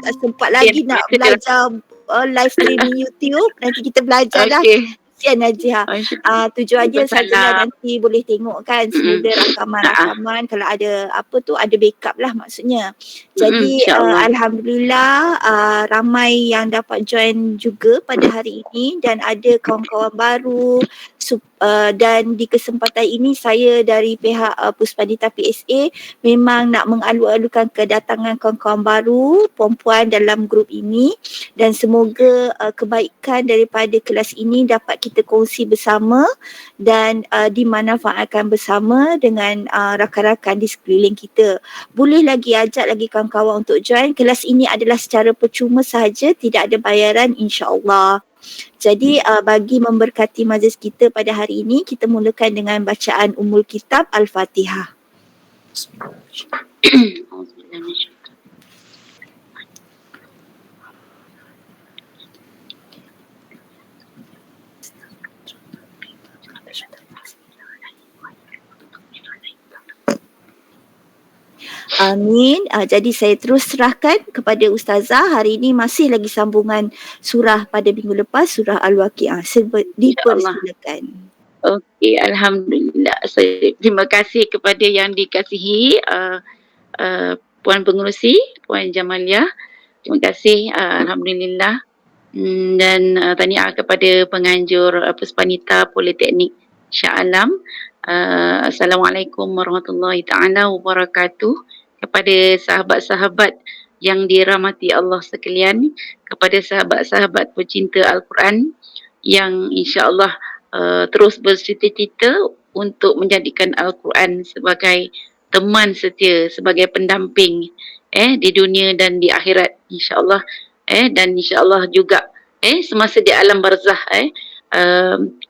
tak sempat Okay, lagi nak belajar live streaming YouTube. Nanti kita belajar lah. okay. Kesian Najih. Tujuannya sajalah Waalaikumsalam. nanti boleh tengok kan semula rakaman-rakaman, kalau ada apa tu ada backup lah maksudnya. Jadi InsyaAllah. alhamdulillah ramai yang dapat join juga pada hari ini dan ada kawan-kawan baru dan di kesempatan ini saya dari pihak Puspanita PSA memang nak mengalu-alukan kedatangan kawan-kawan baru perempuan dalam grup ini dan semoga kebaikan daripada kelas ini dapat kita kongsi bersama dan dimanfaatkan bersama dengan rakan-rakan di sekeliling kita. Boleh lagi ajak lagi kawan-kawan untuk join. Kelas ini adalah secara percuma sahaja, tidak ada bayaran insya-Allah. Jadi bagi memberkati majlis kita pada hari ini, kita mulakan dengan bacaan Ummul Kitab Al-Fatihah. Amin. Jadi saya terus serahkan kepada Ustazah. Hari ini masih lagi sambungan surah pada minggu lepas, surah Al-Waqiah. Dipersilakan. Okey, alhamdulillah. Terima kasih kepada yang dikasihi Puan Pengerusi, Puan Jamalia. Terima kasih, alhamdulillah. Dan tahniah kepada penganjur Puspanita Politeknik Shah Alam. Assalamualaikum warahmatullahi taala wabarakatuh. Kepada sahabat-sahabat yang dirahmati Allah sekalian, kepada sahabat-sahabat pecinta Al-Quran yang insya-Allah terus bercita-cita untuk menjadikan Al-Quran sebagai teman setia, sebagai pendamping di dunia dan di akhirat insya-Allah, dan insya-Allah juga semasa di alam barzah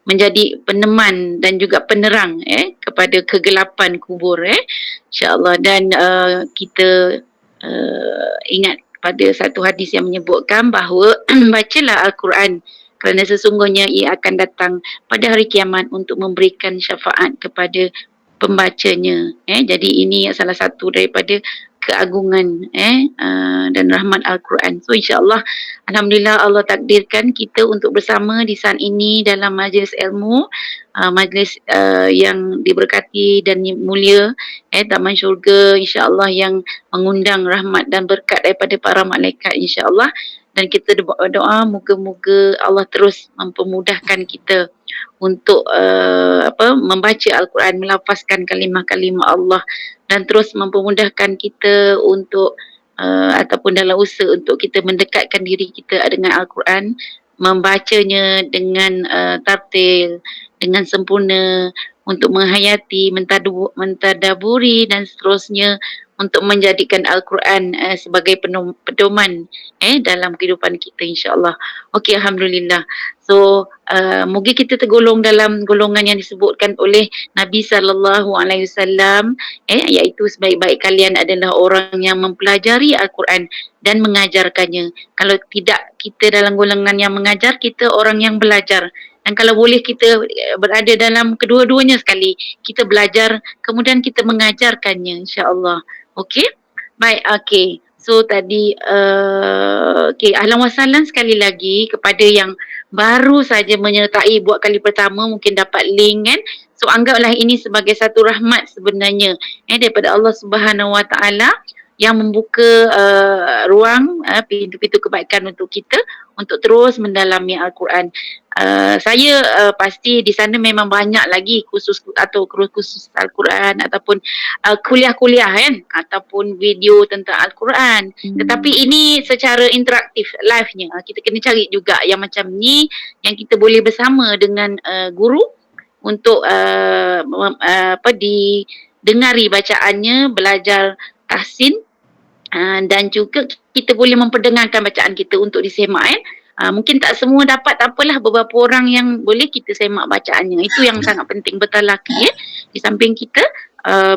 menjadi peneman dan juga penerang kepada kegelapan kubur insya-Allah. Dan kita ingat pada satu hadis yang menyebutkan bahawa bacalah Al-Quran kerana sesungguhnya ia akan datang pada hari kiamat untuk memberikan syafaat kepada pembacanya. Jadi ini salah satu daripada keagungan dan rahmat Al-Quran. So insya-Allah, alhamdulillah Allah takdirkan kita untuk bersama di saat ini dalam majlis ilmu, majlis yang diberkati dan mulia, taman syurga insya-Allah yang mengundang rahmat dan berkat daripada para malaikat insya-Allah. Dan kita doa moga-moga Allah terus mempermudahkan kita untuk membaca Al-Quran, melafazkan kalimah-kalimah Allah dan terus mempermudahkan kita untuk ataupun dalam usaha untuk kita mendekatkan diri kita dengan Al-Quran, membacanya dengan tartil, dengan sempurna, untuk menghayati, mentadaburi dan seterusnya, untuk menjadikan Al-Quran sebagai pedoman dalam kehidupan kita insya-Allah. Okey, alhamdulillah. So moga kita tergolong dalam golongan yang disebutkan oleh Nabi sallallahu alaihi wasallam, iaitu sebaik-baik kalian adalah orang yang mempelajari Al-Quran dan mengajarkannya. Kalau tidak kita dalam golongan yang mengajar, kita orang yang belajar. Dan kalau boleh kita berada dalam kedua-duanya sekali, kita belajar kemudian kita mengajarkannya insya-Allah. Okey? Baik, okey. So tadi okey, ahlan wa sahlan sekali lagi kepada yang baru saja menyertai buat kali pertama, mungkin dapat link kan. So anggaplah ini sebagai satu rahmat sebenarnya daripada Allah Subhanahu Wa Taala yang membuka ruang pintu-pintu kebaikan untuk kita untuk terus mendalami Al-Quran. Saya pasti di sana memang banyak lagi kursus Al-Quran ataupun kuliah-kuliah kan, ataupun video tentang Al-Quran. Tetapi ini secara interaktif, live-nya. Kita kena cari juga yang macam ni yang kita boleh bersama dengan guru untuk didengari bacaannya, belajar tahsin, dan juga kita boleh memperdengarkan bacaan kita untuk disemak mungkin tak semua dapat, tak apalah, beberapa orang yang boleh kita semak bacaannya. Itu yang sangat penting, bertalaki di samping kita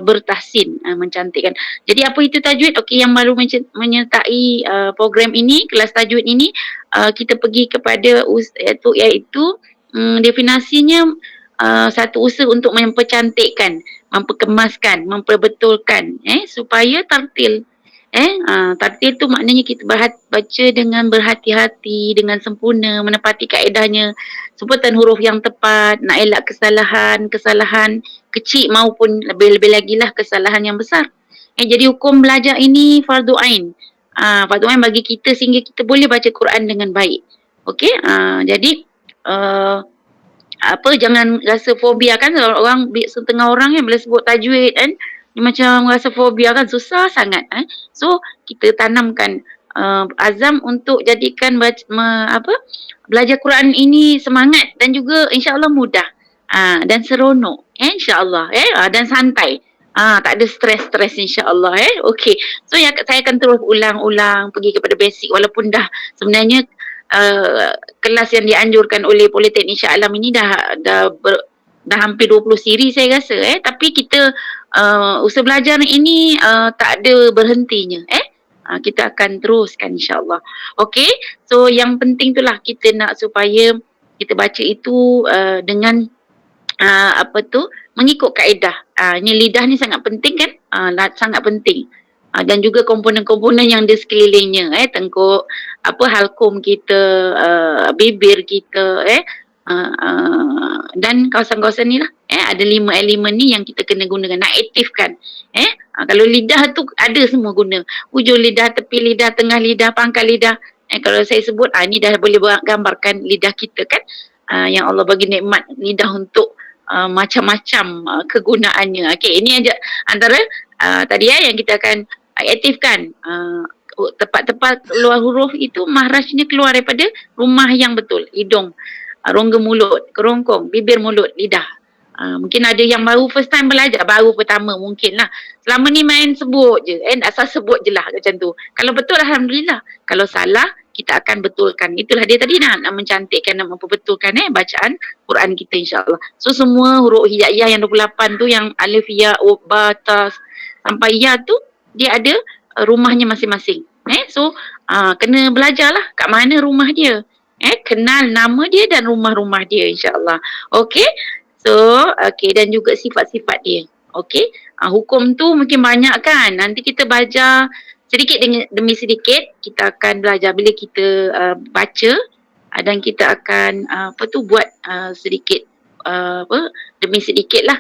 bertahsin, mencantikkan. Jadi apa itu tajwid? Okey, yang baru menyertai program ini, kelas tajwid ini, kita pergi kepada iaitu definisinya satu usaha untuk mempercantikkan, memperkemaskan, memperbetulkan supaya tartil Tartil tu maknanya kita baca dengan berhati-hati, dengan sempurna, menepati kaedahnya, sebutan huruf yang tepat, nak elak kesalahan kecil maupun lebih-lebih lagi lah kesalahan yang besar. Jadi hukum belajar ini fardu ain. Fardu ain bagi kita sehingga kita boleh baca Quran dengan baik. Okey, jadi uh, jangan rasa fobia kan, orang setengah orang yang bila sebut tajwid kan dia macam rasa fobia kan, susah sangat so kita tanamkan azam untuk jadikan belajar Quran ini semangat dan juga insya-Allah mudah dan seronok insya-Allah dan santai. Tak ada stres-stres insya-Allah okey. So saya akan terus ulang-ulang pergi kepada basic walaupun dah sebenarnya kelas yang dianjurkan oleh Politeknik Shah Alam ini dah hampir 20 siri saya rasa tapi kita usaha belajar ini tak ada berhentinya kita akan teruskan insya-Allah. Okey. So yang penting itulah kita nak supaya kita baca itu dengan mengikut kaedah. Ni lidah ni sangat penting kan? Sangat penting. Dan juga komponen-komponen yang di sekelilingnya tengkuk, halkum kita, bibir kita dan kawasan-kawasan ni lah ada 5 elemen ni yang kita kena gunakan, nak aktifkan kalau lidah tu ada semua guna, hujung lidah, tepi lidah, tengah lidah, pangkal lidah. Kalau saya sebut ni dah boleh gambarkan lidah kita kan, yang Allah bagi nikmat lidah untuk macam-macam kegunaannya. Okey, ini aja antara tadi yang kita akan aktifkan. Tepat-tepat keluar huruf itu mahrajnya keluar daripada rumah yang betul, hidung, rongga mulut, kerongkong, bibir, mulut, lidah. Mungkin ada yang baru first time belajar, baru pertama mungkin lah. Selama ni main sebut je, asal sebut je lah macam tu. Kalau betul Alhamdulillah, kalau salah kita akan betulkan. Itulah dia tadi nak mencantikkan, nak memperbetulkan bacaan Quran kita insya-Allah. So semua huruf hijaiyah yang 28 tu, yang alif, ya, ba, ta sampai ya tu, dia ada rumahnya masing-masing. So kena belajarlah kat mana rumah dia. Kenal nama dia dan rumah-rumah dia insya-Allah. Okey. So dan juga sifat-sifat dia. Okey. Hukum tu mungkin banyak kan. Nanti kita belajar sedikit demi sedikit, kita akan belajar bila kita baca dan kita akan buat sedikit demi sedikit lah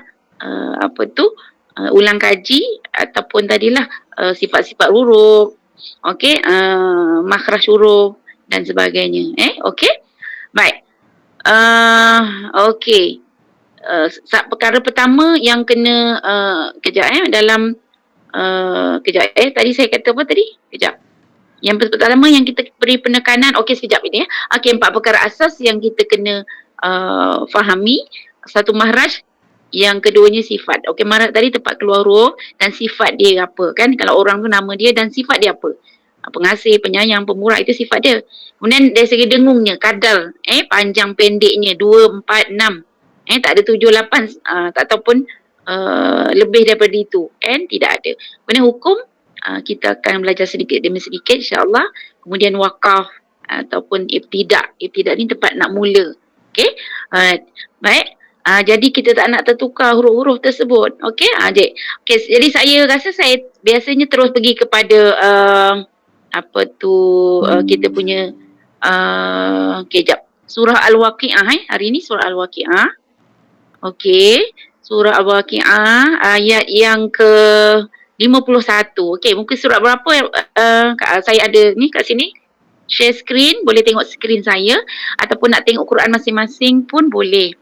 ulang kaji ataupun tadilah sifat-sifat huruf, okey, makhraj huruf dan sebagainya. Okey. Baik. Okey. Perkara pertama yang kena dalam tadi saya kata apa tadi? Kejap. Yang pertama yang kita beri penekanan, okey sekejap ini Okey, 4 perkara asas yang kita kena fahami. Satu mahraj, yang keduanya sifat. Okey, mahraj tadi tempat keluar huruf dan sifat dia apa kan? Kalau orang tu nama dia dan sifat dia apa? Pengasih, penyayang, pemurah, itu sifat dia. Kemudian dari segi dengungnya, kadar, panjang pendeknya 2, 4, 6. Tak ada 7, 8 ataupun lebih daripada itu. Tidak ada. Kemudian hukum, kita akan belajar sedikit demi sedikit insya-Allah. Kemudian wakaf ataupun ibtidak. Ibtidak ni tempat nak mula. Okey. Baik. Jadi kita tak nak tertukar huruf-huruf tersebut. Okey. Jadi saya rasa saya biasanya terus pergi kepada kita punya jap. Surah Al-Waqi'ah hari ini surah Al-Waqi'ah. Okey. Surah Al-Waqi'ah ayat yang ke 51. Okey, mungkin surah berapa saya ada ni kat sini. Share screen, boleh tengok skrin saya ataupun nak tengok Quran masing-masing pun boleh.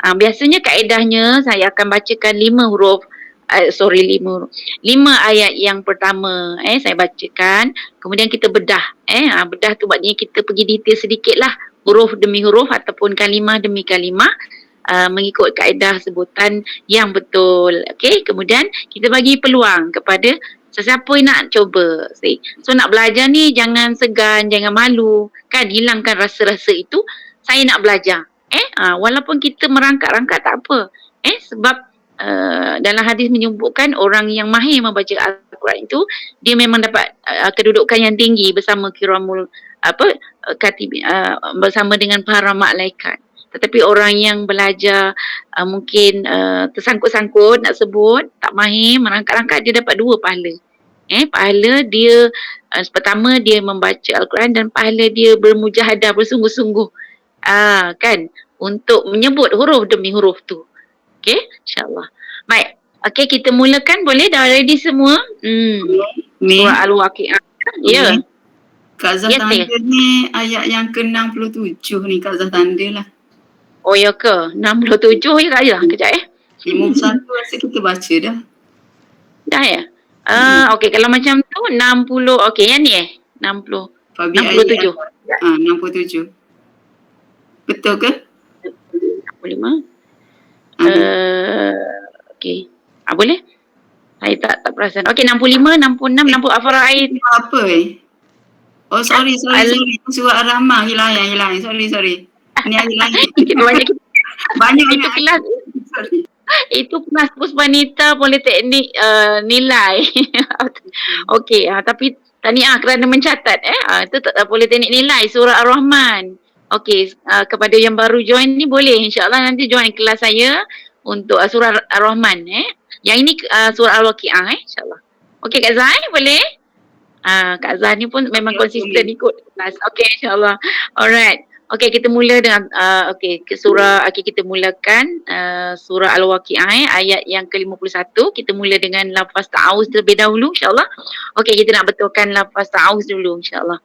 Biasanya kaedahnya saya akan bacakan 5 huruf. 5 ayat yang pertama saya bacakan, kemudian kita bedah. Bedah tu maknanya kita pergi detail sedikit lah, huruf demi huruf ataupun kalimah demi kalimah, mengikut kaedah sebutan yang betul. Okey, kemudian kita bagi peluang kepada sesiapa yang nak cuba. So nak belajar ni jangan segan, jangan malu kan, hilangkan rasa-rasa itu saya nak belajar. Walaupun kita merangkak-rangkak tak apa. Sebab dalam hadis menyebutkan orang yang mahir membaca Al-Quran itu dia memang dapat kedudukan yang tinggi bersama kiramul bersama dengan para malaikat. Tetapi orang yang belajar mungkin tersangkut-sangkut nak sebut, tak mahir, merangkak-rangkak, dia dapat 2 pahala. Pahala dia pertama dia membaca Al-Quran dan pahala dia bermujahadah bersungguh-sungguh. Kan, untuk menyebut huruf demi huruf tu. Okey, insya-Allah. Baik. Okey, kita mulakan boleh? Dah ready semua? Ni, Surah Al-Waqiah. Ya. Kak Zah Ya, tanda Teh. ni ayat yang ke-67 ni Kak Zah tanda lah. Oh ya ke? 67 ya Kak ya? Kejap 51 rasa kita baca dah. Dah ya? Okey, kalau macam tu 60. Okey, yang ni 60. Fabi 67. ayat 67. Betul ke? 65. Habis. Okey. Boleh? Saya tak perasan. Okey, 65, 66, 60 Al-Faraid. Apa Oh sorry. Surah Ar-Rahman hilang. Sorry. Ni ayat lain. Kita Banyak itu kelas. Sorry. Itu kelas Puspanita Politeknik nilai. Okey, tapi tahniah kerana mencatat itu Politeknik nilai surah Ar-Rahman. Okey, kepada yang baru join ni boleh insya-Allah nanti join kelas saya untuk surah Ar-Rahman Yang ini surah Al-Waqiah insya-Allah. Okey Kak Zai boleh? Kak Zah ni pun memang konsisten ikut kelas. Okey insya-Allah. Alright. Okey, kita mula dengan kita mulakan surah Al-Waqiah ayat yang ke-51. Kita mula dengan lafaz ta'awuz terlebih dahulu insya-Allah. Okey, kita nak betulkan lafaz ta'awuz dulu insya-Allah.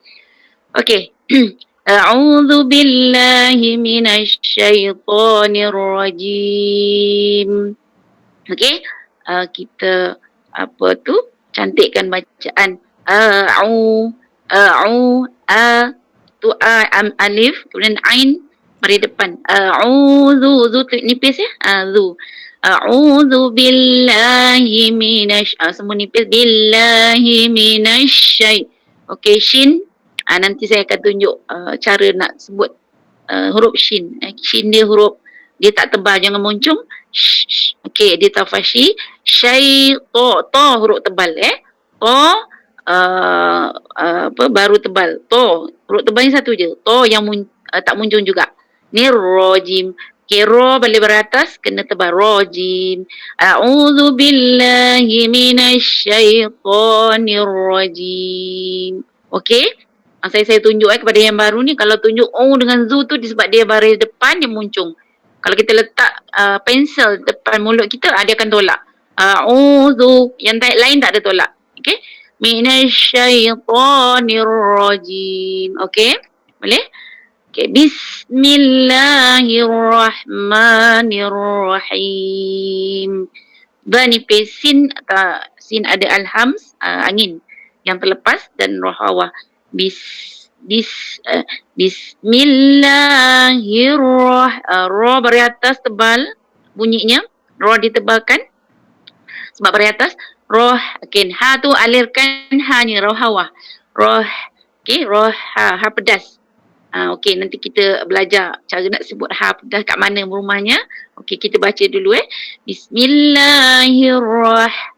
Okey. A'udzu billahi minasy syaithanir rajim. Okey. Kita cantikkan bacaan tu alif kemudian ain mari depan. A'udzu nipis zu. A'udzu billahi semua nipis billahi minasy. Okey, shin nanti saya akan tunjuk cara nak sebut huruf shin. Shin dia huruf dia tak tebal, jangan moncong. Okey, dia tafashi. To huruf tebal to baru tebal. To huruf tebal ni satu je. To yang tak muncung juga. Ni rojim. Okay, ro balik beratas kena tebal. Rojim. A'udzu billahi minasyaitonir rajim. Okey. Saya tunjuk kepada yang baru ni, kalau tunjuk dengan zu tu disebab dia baris depan dia muncung. Kalau kita letak pensel depan mulut kita, dia akan tolak. A'udzu, yang lain tak ada tolak. Okey? Minasyaitonir rajim. Okey? Boleh? Okey, bismillahirrahmanirrahim. Ba nipis, sin ada alhams, angin yang terlepas dan roh awal. Bismillahirrahmanirrahim. Ro beri atas tebal bunyinya. Ro ditebalkan sebab beri atas. Roh. Okey, ha tu alirkan hanya roh hawa. Roh. Okey, roh ha pedas. Okey, nanti kita belajar cara nak sebut ha pedas kat mana rumahnya. Okey, kita baca dulu Bismillahirrahmanirrahim.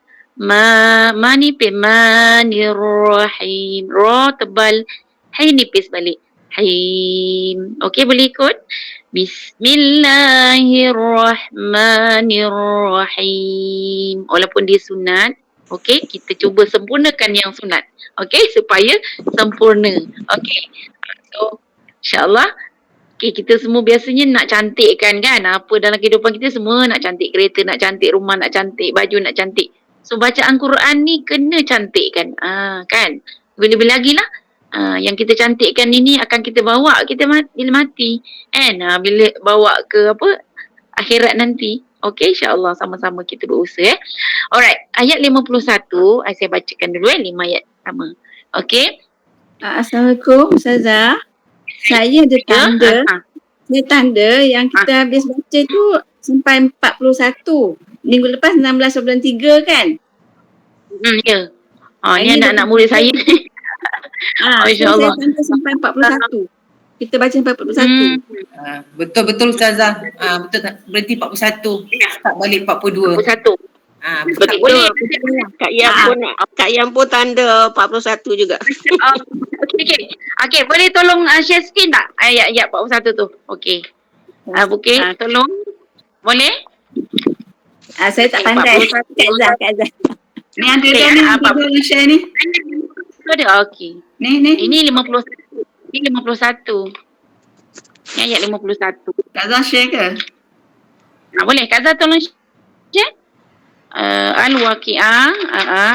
Manirrahim. Ra tebal. Hai nipis balik. Haim. Okey, boleh ikut? Bismillahirrahmanirrahim. Walaupun dia sunat, okey, kita cuba sempurnakan yang sunat. Okey, supaya sempurna. Okey. So, insya-Allah kita semua biasanya nak cantikkan kan? Apa dalam kehidupan kita semua nak cantik kereta, nak cantik rumah, nak cantik baju, nak cantik. So bacaan Quran ni kena cantikkan. Kan? Lebih-lebih lagi lah. Yang kita cantikkan ini akan kita bawa kita bila mati. Kan? Bila bawa ke akhirat nanti. Okey, insya-Allah sama-sama kita berusaha. Alright, ayat 51 saya bacakan dulu 5 ayat pertama. Okey. Assalamualaikum Ustazah. Saya ada tanda yang kita habis baca tu sampai 41. Minggu lepas 16 bulan 3 kan? Ya. Ni anak-anak murid saya. InsyaAllah. Saya tanda sampai 41. Kita baca sampai 41. Betul Ustazah. Betul, berhenti 41. Tak balik 42. 41. Betul. Boleh. Kak Yan pun tanda 41 juga. Okey, boleh tolong share screen tak ayat-ayat 41 tu? Okey. Okey, tolong. Boleh? Saya tak pandai. Kak Zah. Ni ada Okey, dah ni, apa? tiga yang share ni. Ada, okey. Ni. Ini 51. Ini 51. Ni ayat 51. Kak Zah share ke? Boleh, Kak Zah tolong share. Al-Waqi'ah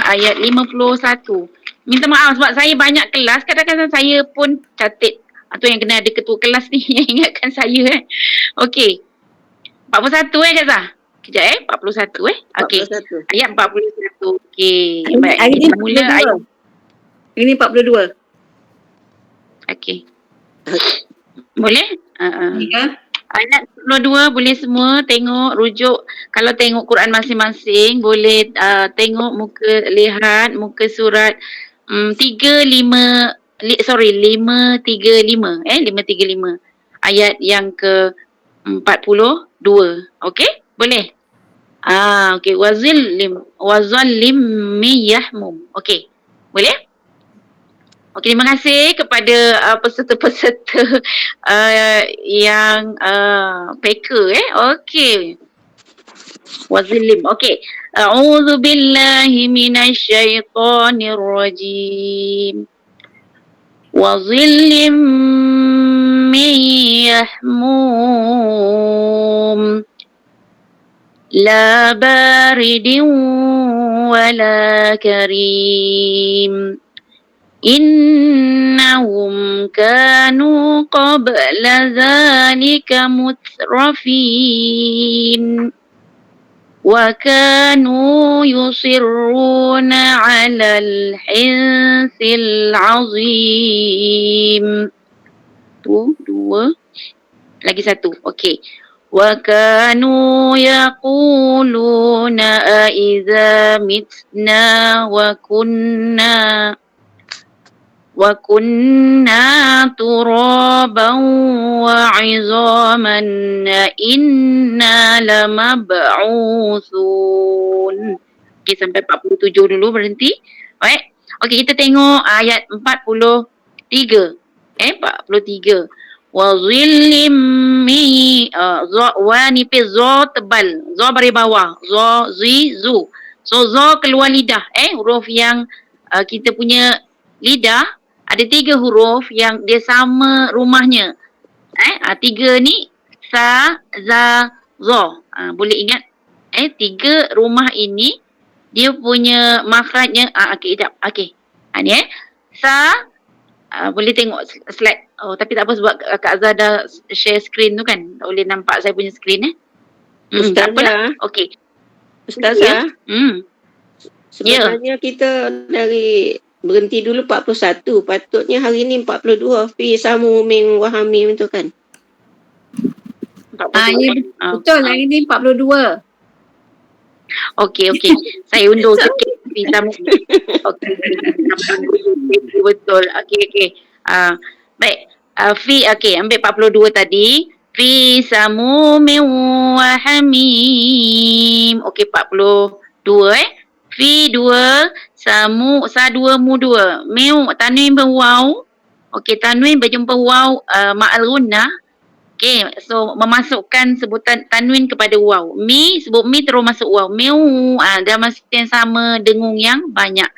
ayat 51. Minta maaf sebab saya banyak kelas, kadang-kadang saya pun catat. Atau yang kena ada ketua kelas ni yang ingatkan saya Okey. 41 Kak Zah? Kejap 41 Okey. 41. Ayat 41. Okey. Hari Baik, ni kita mula ayat. Ini 42. Okey. Boleh? Ni ke? Ayat 42 boleh semua tengok rujuk. Kalau tengok Quran masing-masing boleh tengok lihat muka surat 535 535 ayat yang ke 42. Okey? Boleh? Okey, wazallim miyahmum. Okey. Boleh? Okey, terima kasih kepada peserta-peserta yang packer Okey. Wazillim. Okey. A'udzu billahi minasyaitonir rajim. Wazillim min yahmum. La baridin wala karim. إنهم كانوا قبل ذلك مترفين وكانوا يصرون على الحنث العظيم. Dua. Lagi satu. Okey. وكانوا يقولون أإذا متنا وكنا ترابا وعظاما إنا لمبعوثون. Okey, sampai 47 dulu berhenti. Baik. Okey, kita tengok ayat 43. 43. Wa zillim mi wa nipis za tebal. Za baris bawah. Za zu. So za keluar lidah. Huruf yang kita punya lidah ada 3 huruf yang dia sama rumahnya. 3 ni sa, za, za. Boleh ingat? 3 rumah ini dia punya makhrajnya okey, sekejap. Okey. Ni sa boleh tengok slide. Tapi tak apa sebab Kak Azhar dah share screen tu kan. Tak boleh nampak saya punya screen tak apalah. Okey. Ustazah, Ya. sebenarnya kita dari berhenti dulu 41. Patutnya hari ni 42. Fi samu min wahamim tu kan. Ya, betul. Hari ni 42. Okey. Saya undur sikit kita okey. Betul. Okey. Baik. Fi ambil 42 tadi. Fi samumin wa hamim. Okey, 42 Fi 2 samu sa 2 mu 2. Miu tanwin berwaw. Okey, tanwin berjumpa waw ma'al gunnah. Okey, so memasukkan sebutan tanwin kepada waw. Mi sebut mi terus masuk waw. Miu dah masuk yang sama dengung yang banyak.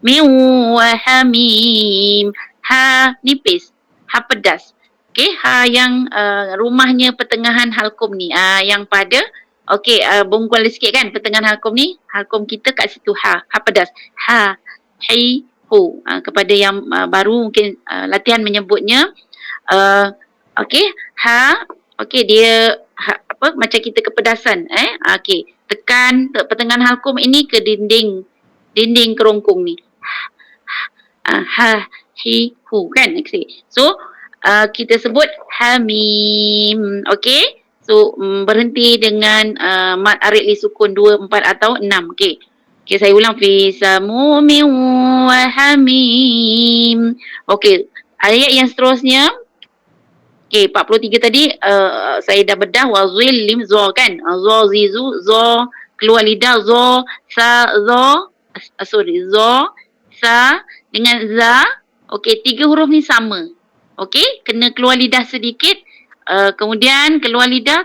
Miu wa hamim. Ha nipis. Ha pedas. Okey, ha yang rumahnya pertengahan halkum ni. Yang pada bungkul sikit kan pertengahan halkum ni. Halkum kita kat situ ha pedas. Ha, hi, hu. Kepada yang baru mungkin latihan menyebutnya okey, ha. Okey, dia macam kita kepedasan okey. Tekan pertengahan halkum ini ke dinding kerongkong ni. Ha, hi, hu kan. Okay. So kita sebut hamim. Okey. So berhenti dengan mad arid li sukun 2, 4 atau 6. Okey. Okey, saya ulang. Fi samumin wa hamim. Okey, ayat yang seterusnya. Okey, 43 tadi saya dah bedah wa zillim za kan. Za zizu za keluar lidah za sa za za sa dengan za. Okey, 3 huruf ni sama. Okey, kena keluar lidah sedikit. Kemudian keluar lidah,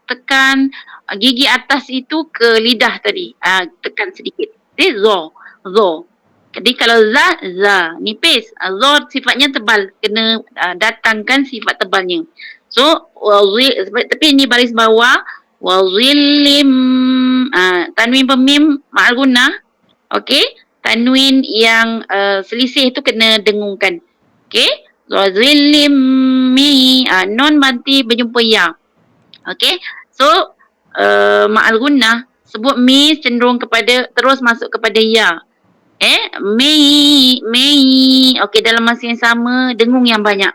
tekan gigi atas itu ke lidah tadi. Tekan sedikit. Zo. Jadi kalau za nipis. Zo sifatnya tebal, kena datangkan sifat tebalnya. So tapi ini baris bawah wa zillim tanwin pemim ma'al gunnah. Okey, tanwin yang selisih itu kena dengungkan. Okey, wa zillim non mati berjumpa ya. Okey, so ma'al gunnah sebut mi cenderung kepada terus masuk kepada ya. Mei. Okey, dalam masa yang sama dengung yang banyak.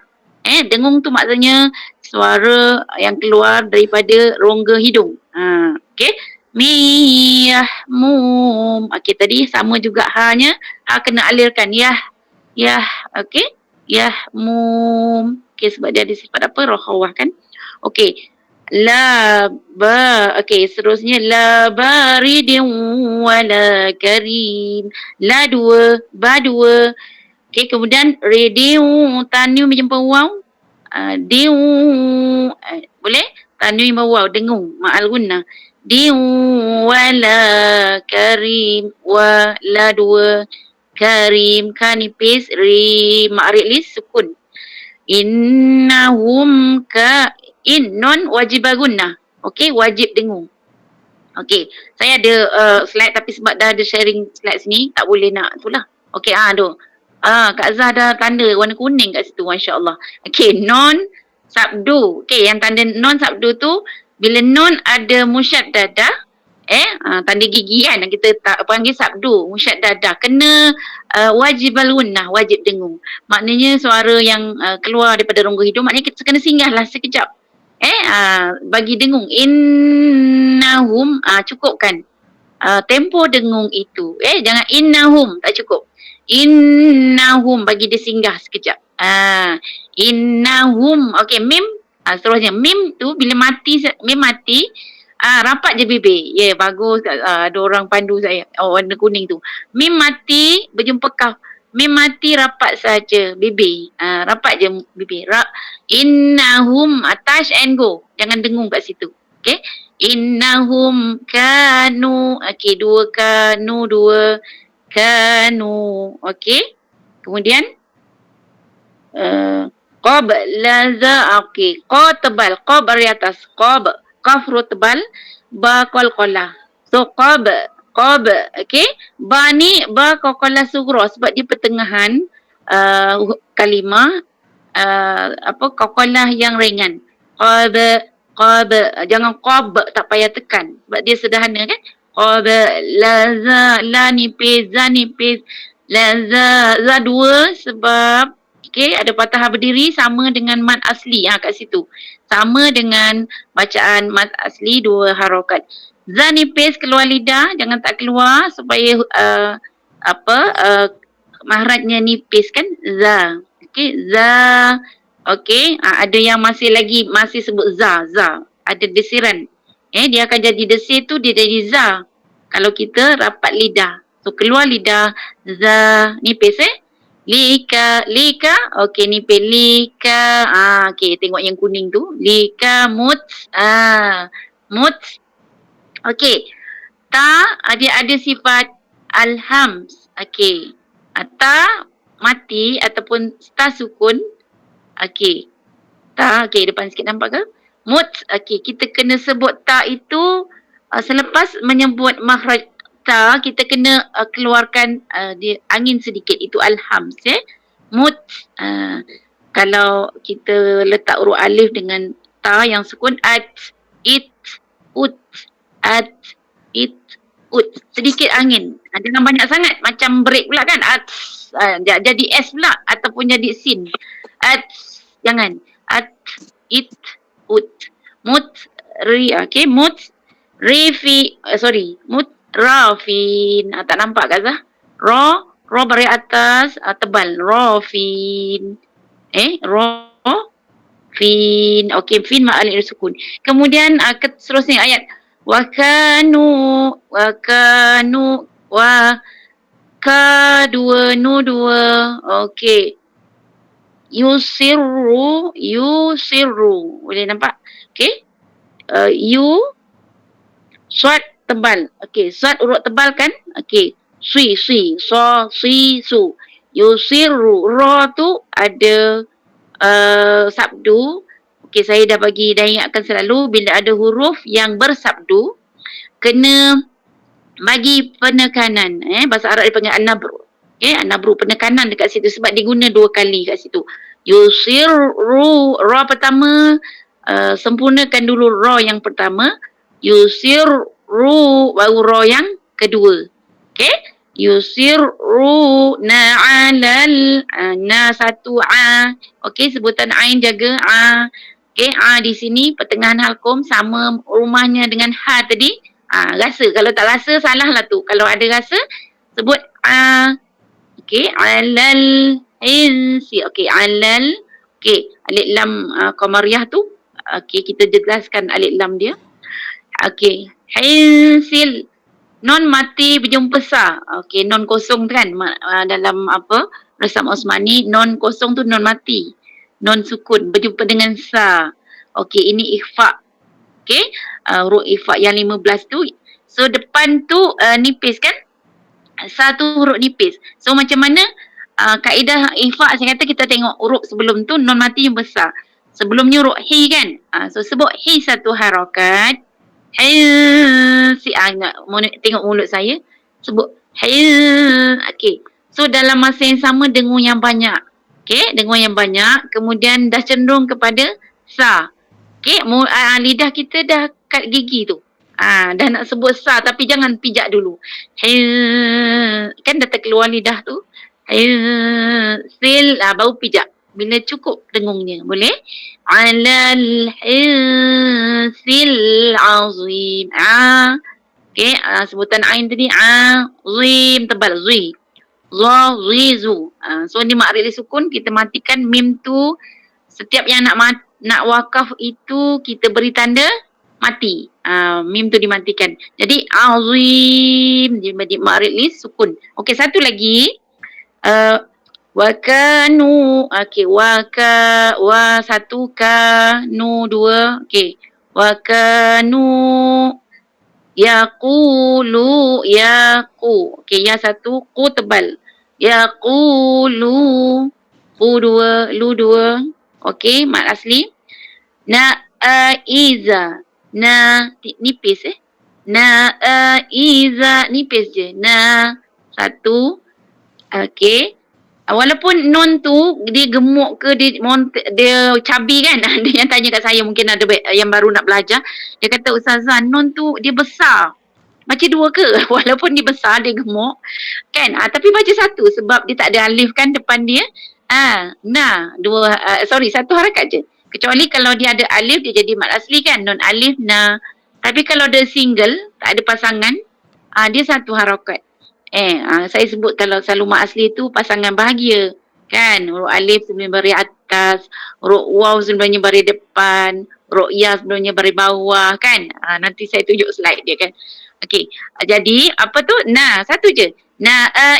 Dengung tu maksudnya suara yang keluar daripada rongga hidung. Okey. Mum. Okey, tadi sama juga ha-nya. Ha kena alirkan. Okey. Mum. Okey, sebab dia ada sifat apa? Rohawah kan? Okey. Okey, seterusnya la baridin wala karim. La dua, ba dua. Okey, kemudian rediu tanwin berjumpa waw. Diu boleh? Tanwin waw dengung ma'al gunnah. Diu wala karim wa la dua karim kanipis ri ma'rilis sukun. Innahum non wajib gunnah. Okey, wajib dengung. Okey, saya ada slide tapi sebab dah ada sharing slide sini tak boleh nak itulah. Okey, tu. Kak Zah dah tanda warna kuning kat situ, masya-Allah. Okey, non sabdu. Okey, yang tanda non sabdu tu bila non ada musyaddadah tanda gigi kan kita tak panggil sabdu, musyaddadah kena wajibal gunnah, wajib dengung. Maknanya suara yang keluar daripada rongga hidung maknanya kita kena singgahlah sekejap. Bagi dengung innahum cukupkan tempo dengung itu. Jangan innahum, tak cukup. Innahum bagi dia singgah sekejap. Innahum. Okey, mim. Seterusnya mim tu bila mati, mim mati rapat je bibir. Bagus. Ada orang pandu saya. Warna kuning tu. Mim mati berjumpa kaf. Mim mati rapat saja bibir. Rapat je bibir. Innahum touch and go. Jangan dengung kat situ. Okey. Innahum kanu. Okey, dua kanu, dua kanu. Okey. Kemudian qabla za. Okey. Qa tebal. Qa bari atas. Qaf ru tebal. Ba qalqalah. So qab. Okey. Ba ni ba qalqalah sughra sebab dia pertengahan kalimah qalqalah yang ringan. Qab. Jangan qab tak payah tekan sebab dia sederhana kan. Qab la nipis za nipis la za dua sebab okey ada patah berdiri sama dengan mad asli kat situ. Sama dengan bacaan mad asli dua harakat. Za nipis keluar lidah, jangan tak keluar supaya mahrajnya nipis kan. Za. Okey, za. Okey, ada yang masih sebut za. Ada desiran. Dia akan jadi desir tu dia jadi za. Kalau kita rapat lidah. So keluar lidah za nipis Lika. Okey, nipis lika. Okey, tengok yang kuning tu. Lika mut. Mut. Okey. Ta dia ada sifat alhams. Okey. Ta mati ataupun ta sukun. Okey. Ta, okey, depan sikit nampak ke? Mut. Okey, kita kena sebut ta itu selepas menyebut makhraj ta, kita kena keluarkan dia angin sedikit, itu alhams Mut. Kalau kita letak huruf alif dengan ta yang sukun it, ut, sedikit angin. Jangan banyak sangat macam break pula kan. Jadi S pula ataupun jadi sin. Jangan. It, ut. Mut, ri. Okey, mut, rifi. Mut, rafin. Tak nampak Kak Zah? Ro bari atas, tebal. Rafin. Rafin. Okey, fin ma'al sukun. Kemudian seterusnya ayat. Wa kanu. Dua, nu dua. Okey. Yusirru. Boleh nampak? Okey. Swat tebal. Okey, swat urut tebal kan? Okey. so, su. Yusirru. Ra tu ada sabdu. Okey, saya dah ingatkan selalu bila ada huruf yang bersabdu kena bagi penekanan. Bahasa Arab dipanggil an-nabru. An-nabru, penekanan dekat situ sebab diguna 2 kali kat situ. Yusirru, ra pertama, sempurnakan dulu ra yang pertama. Yusirru, baru ra yang kedua. Okey? Yusirru na'alal, na satu a. Okey, sebutan ain jaga a. Okey, a di sini pertengahan halqum sama rumahnya dengan ha tadi. Rasa. Kalau tak rasa salah lah tu. Kalau ada rasa sebut a. Okey, alal insi. Okey, alal. Okey, alif lam qamariyah tu. Okey, kita jelaskan alif lam dia. Okey, hinsil. Non mati berjumpa sa. Okey, non kosong tu kan dalam Rasam Osmani, non kosong tu non mati. Non sukun berjumpa dengan sa. Okey, ini ikhfa. Okey, huruf ikhfa yang 15 tu. So depan tu nipis kan? Satu huruf nipis. So macam mana kaedah ikhfa, saya kata kita tengok huruf sebelum tu non mati yang besar. Sebelumnya huruf hi kan? So sebut hi satu harakat. Tengok mulut saya. Sebut okey. So dalam masa yang sama dengung yang banyak. Okey, dengung yang banyak. Kemudian dah cenderung kepada sa. Okey, lidah kita dah kat gigi tu. Dah nak sebut sa tapi jangan pijak dulu. Kan dah terkeluar lidah tu. Sil, baru pijak. Bila cukup dengungnya, boleh? Alal hinsil azim. Okey, sebutan ain tadi azim, tebal, zui. Za, zui, zu. So ni mak rili sukun, kita matikan mim tu. Setiap yang nak wakaf itu kita beri tanda mati. Mim tu dimatikan. Jadi azim, jadi mak rili sukun. Okey, satu lagi. Wakanu. Okey, wa satu, ka nu dua. Okey, wakanu yaqulu yaqu. Okey, ya satu, ku tebal. Yaqulu, ku dua, lu dua. Okey, mat asli. Iza. Nipis iza, nipis je. Satu. Okey. Walaupun non tu dia gemuk ke dia cabi kan. Dia yang tanya kat saya, mungkin ada yang baru nak belajar. Dia kata, Ustazah, non tu dia besar. Baca dua ke? Walaupun dia besar, dia gemuk kan. Tapi baca satu sebab dia tak ada alif kan depan dia. Satu harakat je. Kecuali kalau dia ada alif, dia jadi mat asli kan. Non alif na. Tapi kalau dia single, tak ada pasangan, dia satu harakat. Saya sebut kalau selalu mat asli tu pasangan bahagia kan. Huruf alif sebelum bari atas, huruf waw sebelumnya bari depan, huruf ya sebelumnya bari bawah kan. Nanti saya tunjuk slide dia kan. Okey, jadi apa tu? Satu je.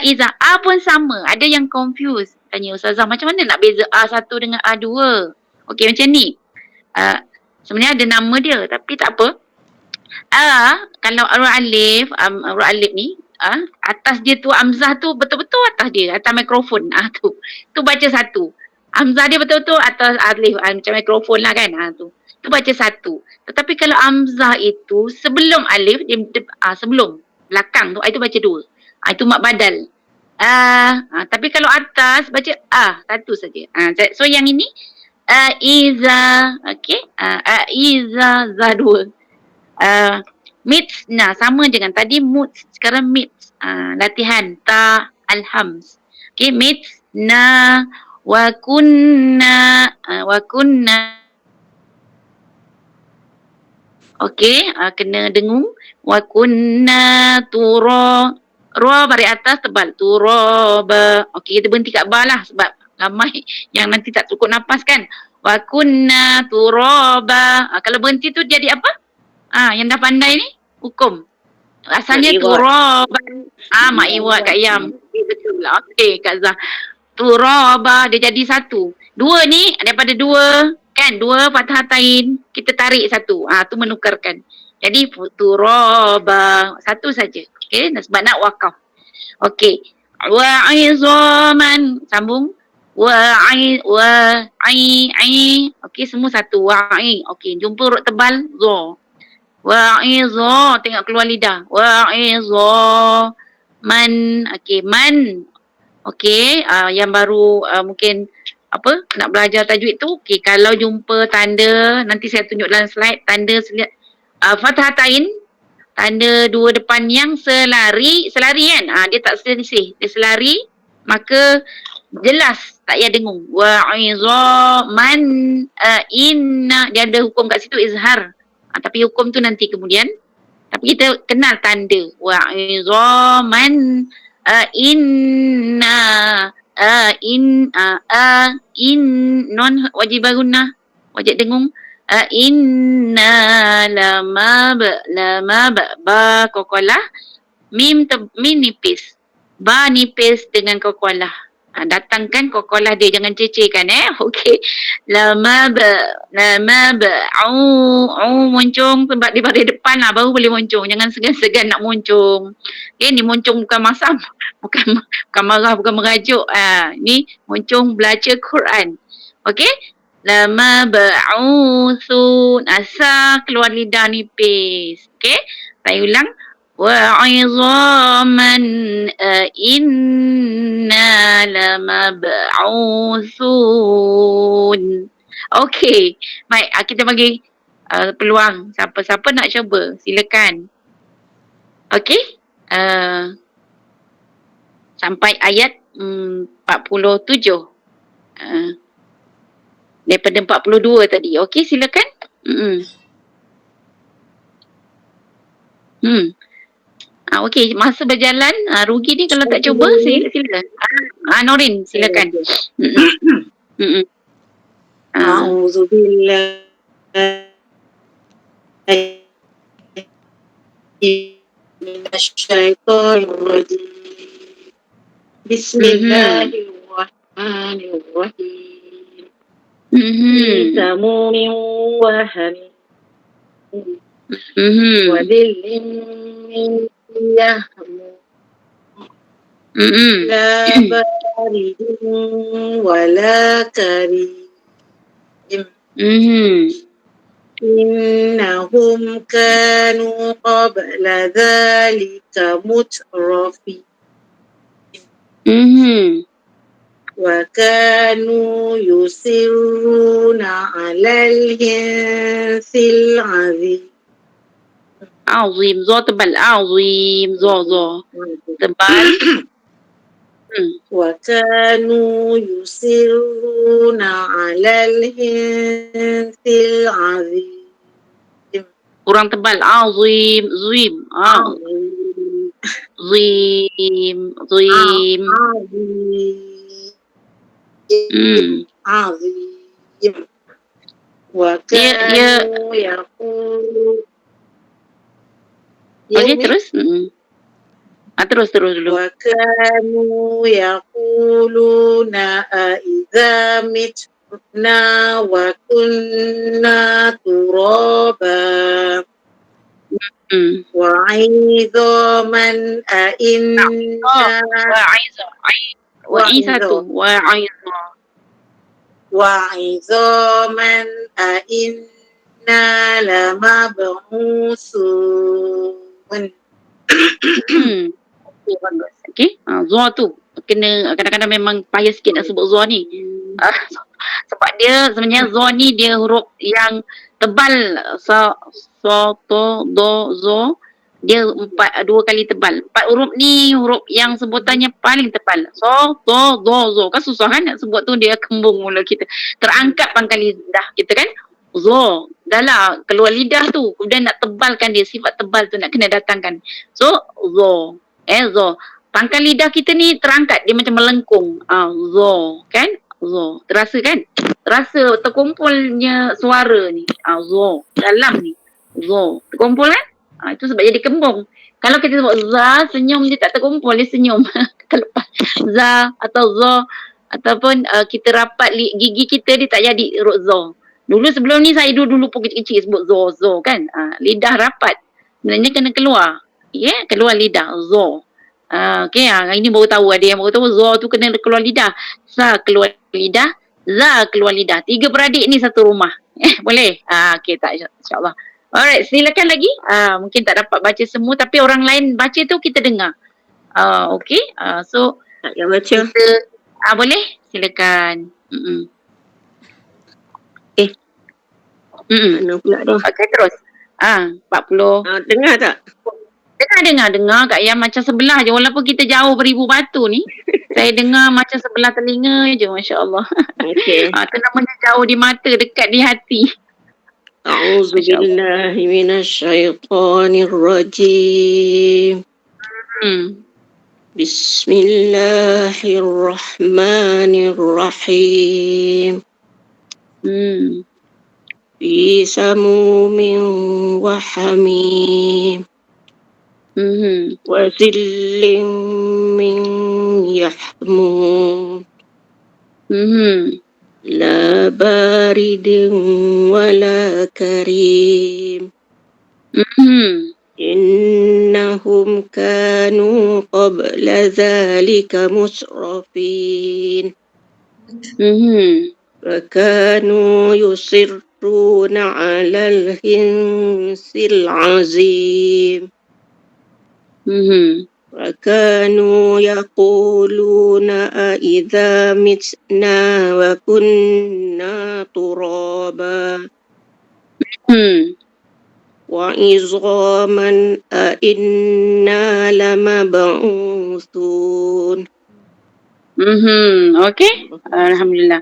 Iza. A pun sama. Ada yang confuse. Tanya Ustazah, macam mana nak beza A1 dengan A2? Okey, macam ni. Sebenarnya ada nama dia tapi tak apa. Kalau huruf alif ni, atas dia tu hamzah tu betul-betul atas dia, atas mikrofon. Tu baca satu. Hamzah dia betul-betul atas alif, macam mikrofon lah kan. Tu baca satu. Tetapi kalau hamzah itu sebelum alif, dia sebelum belakang tu, itu baca dua. Itu mak badal. Tapi kalau atas baca satu saja. So yang ini iza, okey. Iza, za dua. Mits, sama dengan tadi mut, sekarang mits. Latihan ta alhams. Okey, mits wa kunna. Okey, kena dengung. Wa kunna tura. Ra bari atas tebal. Turaba. Okey, kita berhenti kat ba lah sebab ramai yang nanti tak cukup nafas kan. Wa kunna turaba. Kalau berhenti tu jadi apa? Yang dah pandai ni hukum. Asalnya turaban. Mak iwat Kak Yam. Betul lah. Okey Kak Zah. Turaba dia jadi satu. Dua ni daripada dua kan, dua fathah tain kita tarik satu. Tu menukarkan. Jadi turaba satu saja. Okey, sebab nak wakaf. Okey. Wa izaman. Sambung. Ai. Okey, semua satu. Wa'i. Okey, jumpa huruf tebal. Zo. Wa'izo. Tengok keluar lidah. Wa'izo. Man. Okey, man. Okey, yang baru mungkin nak belajar tajwid tu. Okey, kalau jumpa tanda, nanti saya tunjuk dalam slide, tanda fathatain, tanda dua depan yang selari kan? Dia tak selisih, dia selari, maka jelas tak payah dengung. Wa'izo man inna, dia ada hukum kat situ izhar. Tapi hukum tu nanti kemudian. Tapi kita kenal tanda. Wa'izo man inna in non wajib gunnah, wajib dengung. Inna lama ba kokolah, mim nipis, ba nipis dengan kokolah. Datangkan kokolah dia, jangan cecehkan okey. Lama ba au moncong sebab di baris depan lah baru boleh moncong, jangan segan-segan nak moncong. Okey, ni moncong bukan masam, bukan marah, bukan merajuk. Ni moncong belajar Quran. Okey, lama ba'usun, asa keluar lidah nipis. Okey, saya ulang. Wa'izaman inna lamab'usun. Okey, baik, kita bagi peluang siapa-siapa nak cuba, silakan. Okey, sampai ayat 47. Daripada 42 tadi. Okey, silakan. Okey, masa berjalan, rugi ni kalau tak cuba, silakan. Norin, silakan. A'udzubillahi minasyaitonirrajim. Bismillahirrahmanirrahim. Samumin wa hamim. Wa dhillin min yahmum. La baridin wa la karim. Innahum kanu qabla dhalika mutrafin. Wa kanu yusirruna alal hinsil azim. Azim, zo tebal. Azim, zo. Tebal. Wa kanu yusirruna alal hinsil azim. Kurang tebal. Azim, zuim. Zim. Azim. Wa kanu yaqulu. Okey, terus. Terus dulu. Wa kanu yaquluna idza mitna wa kunna turaba wa 'idhaman inna wa 'idhaman inna lamab'usun. Okey, zo tu kena kadang-kadang memang payah sikit nak sebut zo ni. Sebab dia sebenarnya zo ni dia huruf yang tebal. To, do, zo. Dia dua kali tebal. 4 huruf ni huruf yang sebutannya paling tebal. So, to, do, zo. Kan susah kan nak sebut tu, dia kembung mula kita. Terangkat pangkal lidah kita kan. Zo. Dah lah keluar lidah tu. Kemudian nak tebalkan dia, sifat tebal tu nak kena datangkan. So, zo. Zo. Pangkal lidah kita ni terangkat, dia macam melengkung. Zo. Kan? Zo. Terasa kan? Terasa terkumpulnya suara ni. Zo. Dalam ni. Zo. Terkumpul kan? Itu sebab jadi kembung. Kalau kita sebut za, senyum dia tak terkumpul, dia senyum. Terlepas za atau zo, ataupun kita rapat gigi kita, dia tak jadi huruf zo. Dulu sebelum ni saya dulu pun kecil-kecil sebut zo kan. Lidah rapat. Sebenarnya kena keluar. Keluar lidah zo. Okey, hari ni baru tahu, ada yang baru tahu za tu kena keluar lidah. Sa keluar lidah, za keluar lidah. 3 beradik ni satu rumah. Boleh? Okey tak, insya-Allah. Alright, silakan lagi. Mungkin tak dapat baca semua tapi orang lain baca tu kita dengar. Okey. So Tak payah baca. kita boleh? Silakan. Mana pula dah. Okey, terus. 40. Dengar tak? Dengar Kak Yan macam sebelah je walaupun kita jauh beribu batu ni. Saya dengar macam sebelah telinga je, masya-Allah. Okey. Tu namanya jauh di mata, dekat di hati. A'udzubillahi minasyaitonir rajim. Bismillahirrahmanirrahim. Fi samumin wa hamim. Wa zillim min yahmum. La baridin wala karim. Innahum kanu qabla dhalika musrafin. وكانوا يصرون على الحنث العظيم. وكانوا يقولون أإذا متنا وكنا ترابا وعظاما أإنا لمبعوثون. Okey. Alhamdulillah.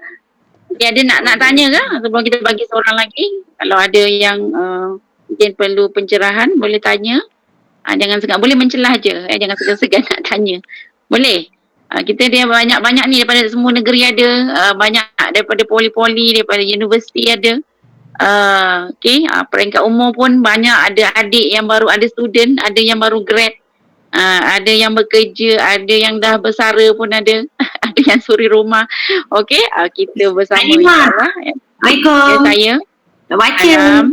Okay, ada nak tanya ke sebelum kita bagi seorang lagi? Kalau ada yang mungkin perlu pencerahan boleh tanya. Jangan segan, boleh mencelah je. Jangan segan-segan nak tanya. Boleh? Kita dia banyak-banyak ni daripada semua negeri ada. Banyak daripada poli-poli, daripada universiti ada. Okay, peringkat umur pun banyak. Ada adik yang baru, ada student, ada yang baru grad. Ada yang bekerja, ada yang dah bersara pun ada. Ada yang suri rumah. Okey, kita bersama insya-Allah. Assalamualaikum. Ya, saya. Baca.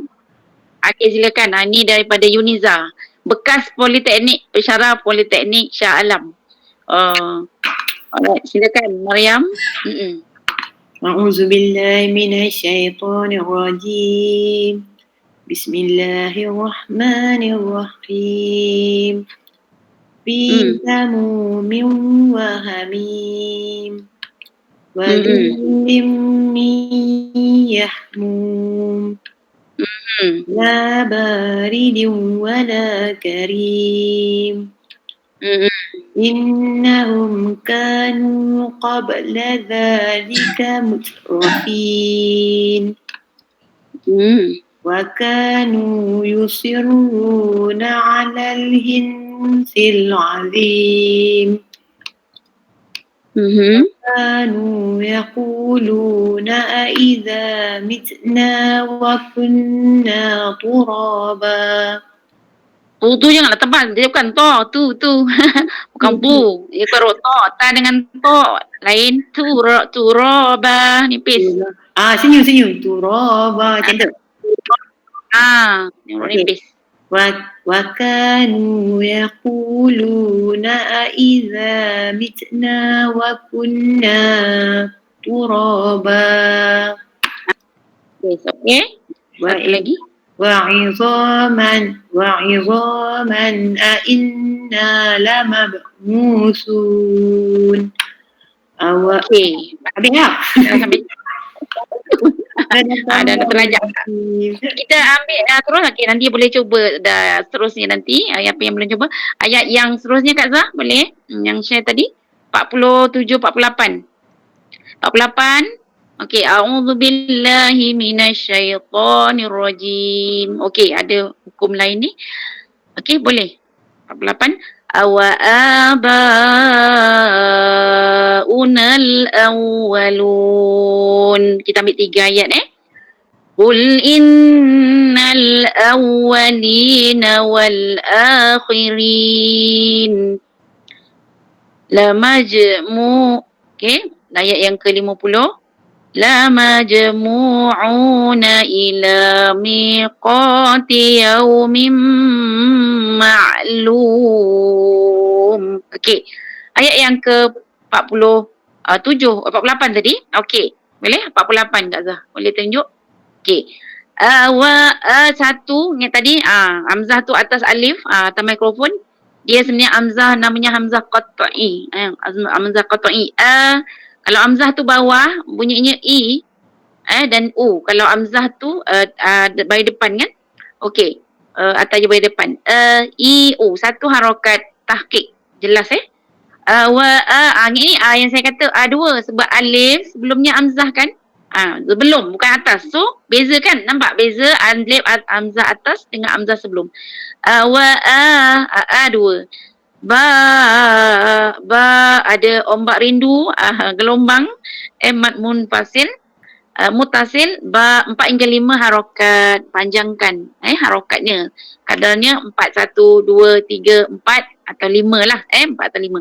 Okey, silakan. Ini daripada Uniza. Bekas Politeknik, Pensyarah Politeknik Shah Alam. Alright, silakan Mariam. A'udzubillahi minasyaitonirrajim. Bismillahirrahmanirrahim. Fi samumin wa hamim. Wa dhillim min yahmum. La baridin wa la karim. Innahum kanu qabla dhalika mutrafin. Wa kanu yusirruna 'alal hinsil 'azim. كانوا يقولون أإذا متنا وكنا ترابا. Tu janganlah tebal. Dia bukan tu. Bukan bu. Dia perut ta dengan to. Lain turaba nipis. Senyum. Turaba. Macam tu. Nipis. Wa kanu yaquluna idza mitna wa kunna turaba. Okay. Satu lagi. Wa'izaman a inna lamab'usun. Okey. Habis tak? Dah terajak. Kita ambil terus. Okay, nanti boleh cuba seterusnya nanti. Apa yang boleh cuba. Ayat yang seterusnya Kak Zah boleh? Yang share tadi. 47, 48. 48. Okey. A'udzubillahi minasyaitonirrajim. Okey, ada hukum lain ni. Okey, boleh. 48. Awa aba'unal awwalun. Kita ambil 3 ayat Qul innal awwalina wal akhirin lamajmu. Okey, ayat yang ke-50. la majmu'una ila miqati yaumin ma'lum. Okey. Ayat yang ke 48 tadi. Okey. Boleh? 48 Kak Zah. Boleh tunjuk? Okey. Satu yang tadi hamzah tu atas alif atas mikrofon. Dia sebenarnya hamzah namanya hamzah qat'i. Hamzah qat'i. Kalau hamzah tu bawah bunyinya i dan u. Kalau hamzah tu bagi depan kan? Okey. Atas je bagi depan. I u satu harakat tahqiq. Jelas ni yang saya kata dua sebab alif sebelumnya hamzah kan? Sebelum bukan atas. So beza kan? Nampak beza alif hamzah atas dengan hamzah sebelum. Dua. Ba ada ombak rindu, gelombang, mad munfasil, mutasil, 4 hingga 5 harakat, panjangkan harakatnya. Kadarnya 4, 1, 2, 3, 4 atau 5 lah, 4 atau 5.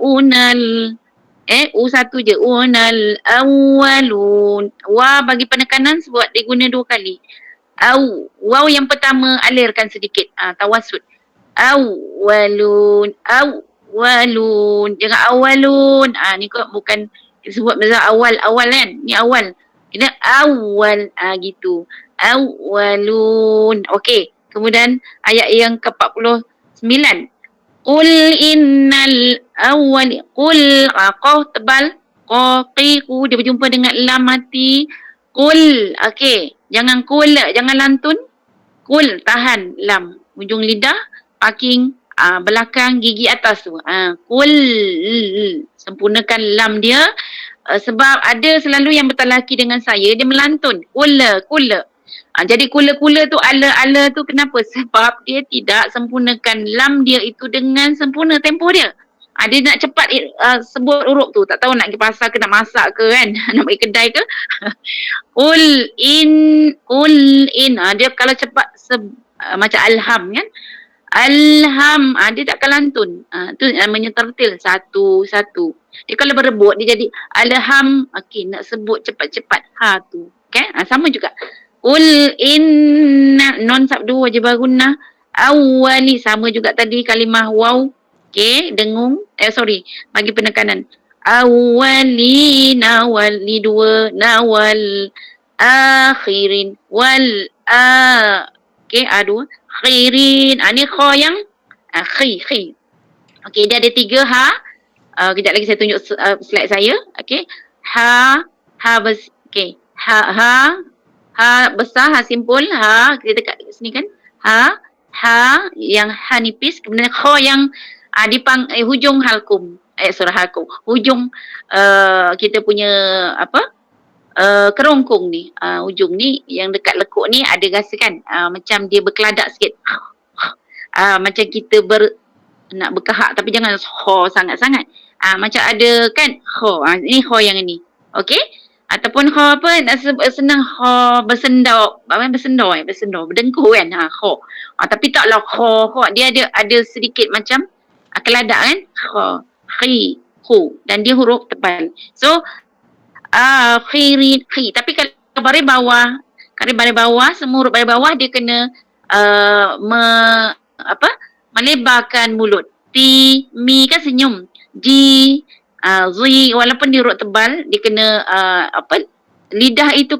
Unal satu je, unal awwalun. Wa bagi penekanan sebab diguna 2 kali. Waw yang pertama alirkan sedikit, tawasud. Awwalun. Jangan awalun. Ni kok bukan sebut macam awal kan. Ni awal. Kena awal gitu. Awwalun. Okey. Kemudian ayat yang ke-49. Qul innal awwali. Qul qaf tebal. Qaqiqu dia berjumpa dengan lam mati. Qul. Okey. Jangan qul, jangan lantun. Qul tahan lam. Ujung lidah, parking belakang gigi atas tu. Qul. Sempurnakan lam dia. Sebab ada selalu yang bertalaki dengan saya, dia melantun. Kula. Jadi kula tu ala tu kenapa? Sebab dia tidak sempurnakan lam dia itu dengan sempurna tempoh dia. Dia nak cepat sebut huruf tu. Tak tahu nak pergi pasar ke nak masak ke kan. Nak pergi kedai ke. Qul in. Dia kalau cepat macam alham kan. Alham. Dia takkan lantun. Tu namanya tertil. Satu. Dia kalau berebut dia jadi alham. Okey, nak sebut cepat-cepat. Tu. Okay? Sama juga. Qul inna. Non sabdu wajib gunnah. Awwali. Sama juga tadi kalimah waw. Okey, dengung. Bagi penekanan. Awwalina wali 2 nawal akhirin wal okey, 2 khairin. Ni kha yang khi. Okey, dia ada 3 ha. Kejap lagi saya tunjuk slide saya. Okey. Ha okey. Ha besar, ha simpul, ha kita dekat sini kan. Ha yang ha nipis, kemudian kha yang hujung halkum. Halkum. Hujung kita punya kerongkong ni. Hujung ni yang dekat lekuk ni ada rasa kan. Macam dia berkeladak sikit. Macam kita nak berkahak tapi jangan kha sangat-sangat. Macam ada kan kha. Ini kha yang ini. Okey? Ataupun kha senang kha bersendau. Bersendau. Berdengkur kan. Kha. Tapi taklah kha. Dia ada sedikit macam keladak kan. Kha. Khi. Khu. Dan dia huruf tebal. So, khi. Tapi kalau baris bawah, semua huruf baris bawah dia kena melebarkan mulut. Ti, mi kan senyum. Ji, zi, walaupun dia huruf tebal, dia kena lidah itu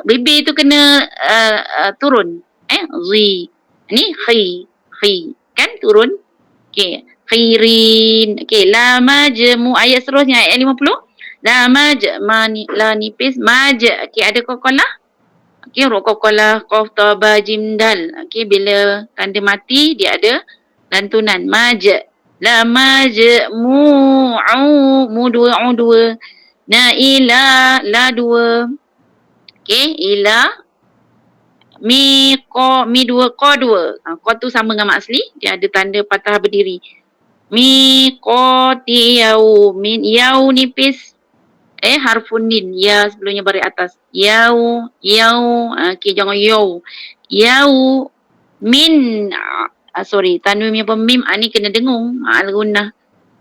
bibir itu kena turun. Zi. Ni khi. Kan turun. Okey. Khirin. Okey. La majmu. Ayat seterusnya. Ayat 50. La majmani. La nipis. Maj. Okey. Ada kokolah. Okey. Huruf kokolah. Qaf, ta, ba, jim, dal. Okey. Bila tanda mati, dia ada lantunan. Maj. La majmu. Mu 2. Na ila. La 2. Okey. Ila. Mi 2, ko 2. Ko tu sama dengan mak asli. Dia ada tanda patah berdiri. Mi qati yaumin. Yau nipis. Harfun nin. Ya sebelumnya baris atas. Yau. Okey, jangan yau. Yau min. Tanwin punya pemim ni kena dengung. Al-gunnah.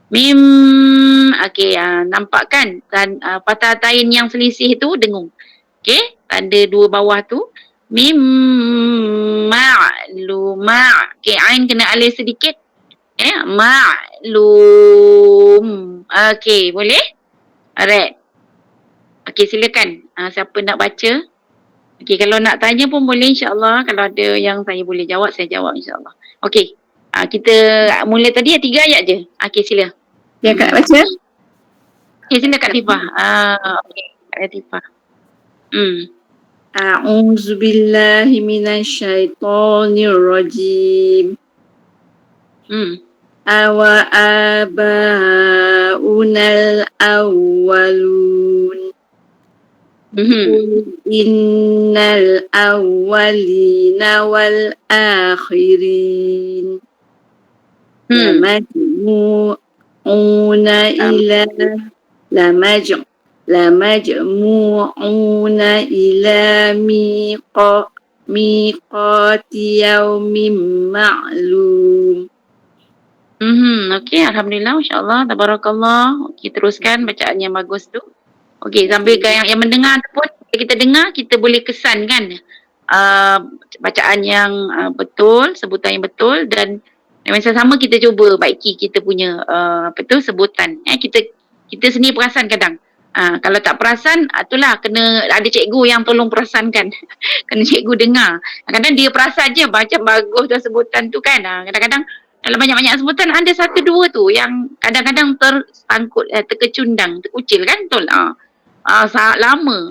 Mim. Okey, nampak kan? Dan patah tain yang selisih tu dengung. Okey, tanda dua bawah tu. Mim ma'luma. Okey, ain kena alih sedikit. Ma'lum. Okey, boleh? Alright. Okey, silakan. Siapa nak baca? Okey, kalau nak tanya pun boleh insya-Allah. Kalau ada yang saya boleh jawab, saya jawab insya-Allah. Okey. Kita mula tadi 3 ayat je. Okey, sila. Ya, Kak baca. Okey, sila Kak Latifah. Okey, Kak Latifah. A'udzu billahi minasyaitonir rajim. Awa abaunal awwalun. Innal awwalina wal akhirin. Lamajmu'una ila ila miqati yaumin ma'lum. Okey, alhamdulillah, masya-Allah, tabarakallah. Okey, teruskan bacaan yang bagus tu. Okey, sambil yang mendengar tu pun kita dengar, kita boleh kesan kan bacaan yang betul, sebutan yang betul, dan masa sama kita cuba baiki kita punya sebutan. Kita sendiri perasan kadang. Kalau tak perasan, itulah kena ada cikgu yang tolong perasankan. Kena cikgu dengar. Kadang dia perasan je macam bagus dah sebutan tu kan. Kadang-kadang dalam banyak-banyak sebutan ada satu dua tu yang kadang-kadang tersangkut, terkecundang, terkucil kan, betul? Sangat lama.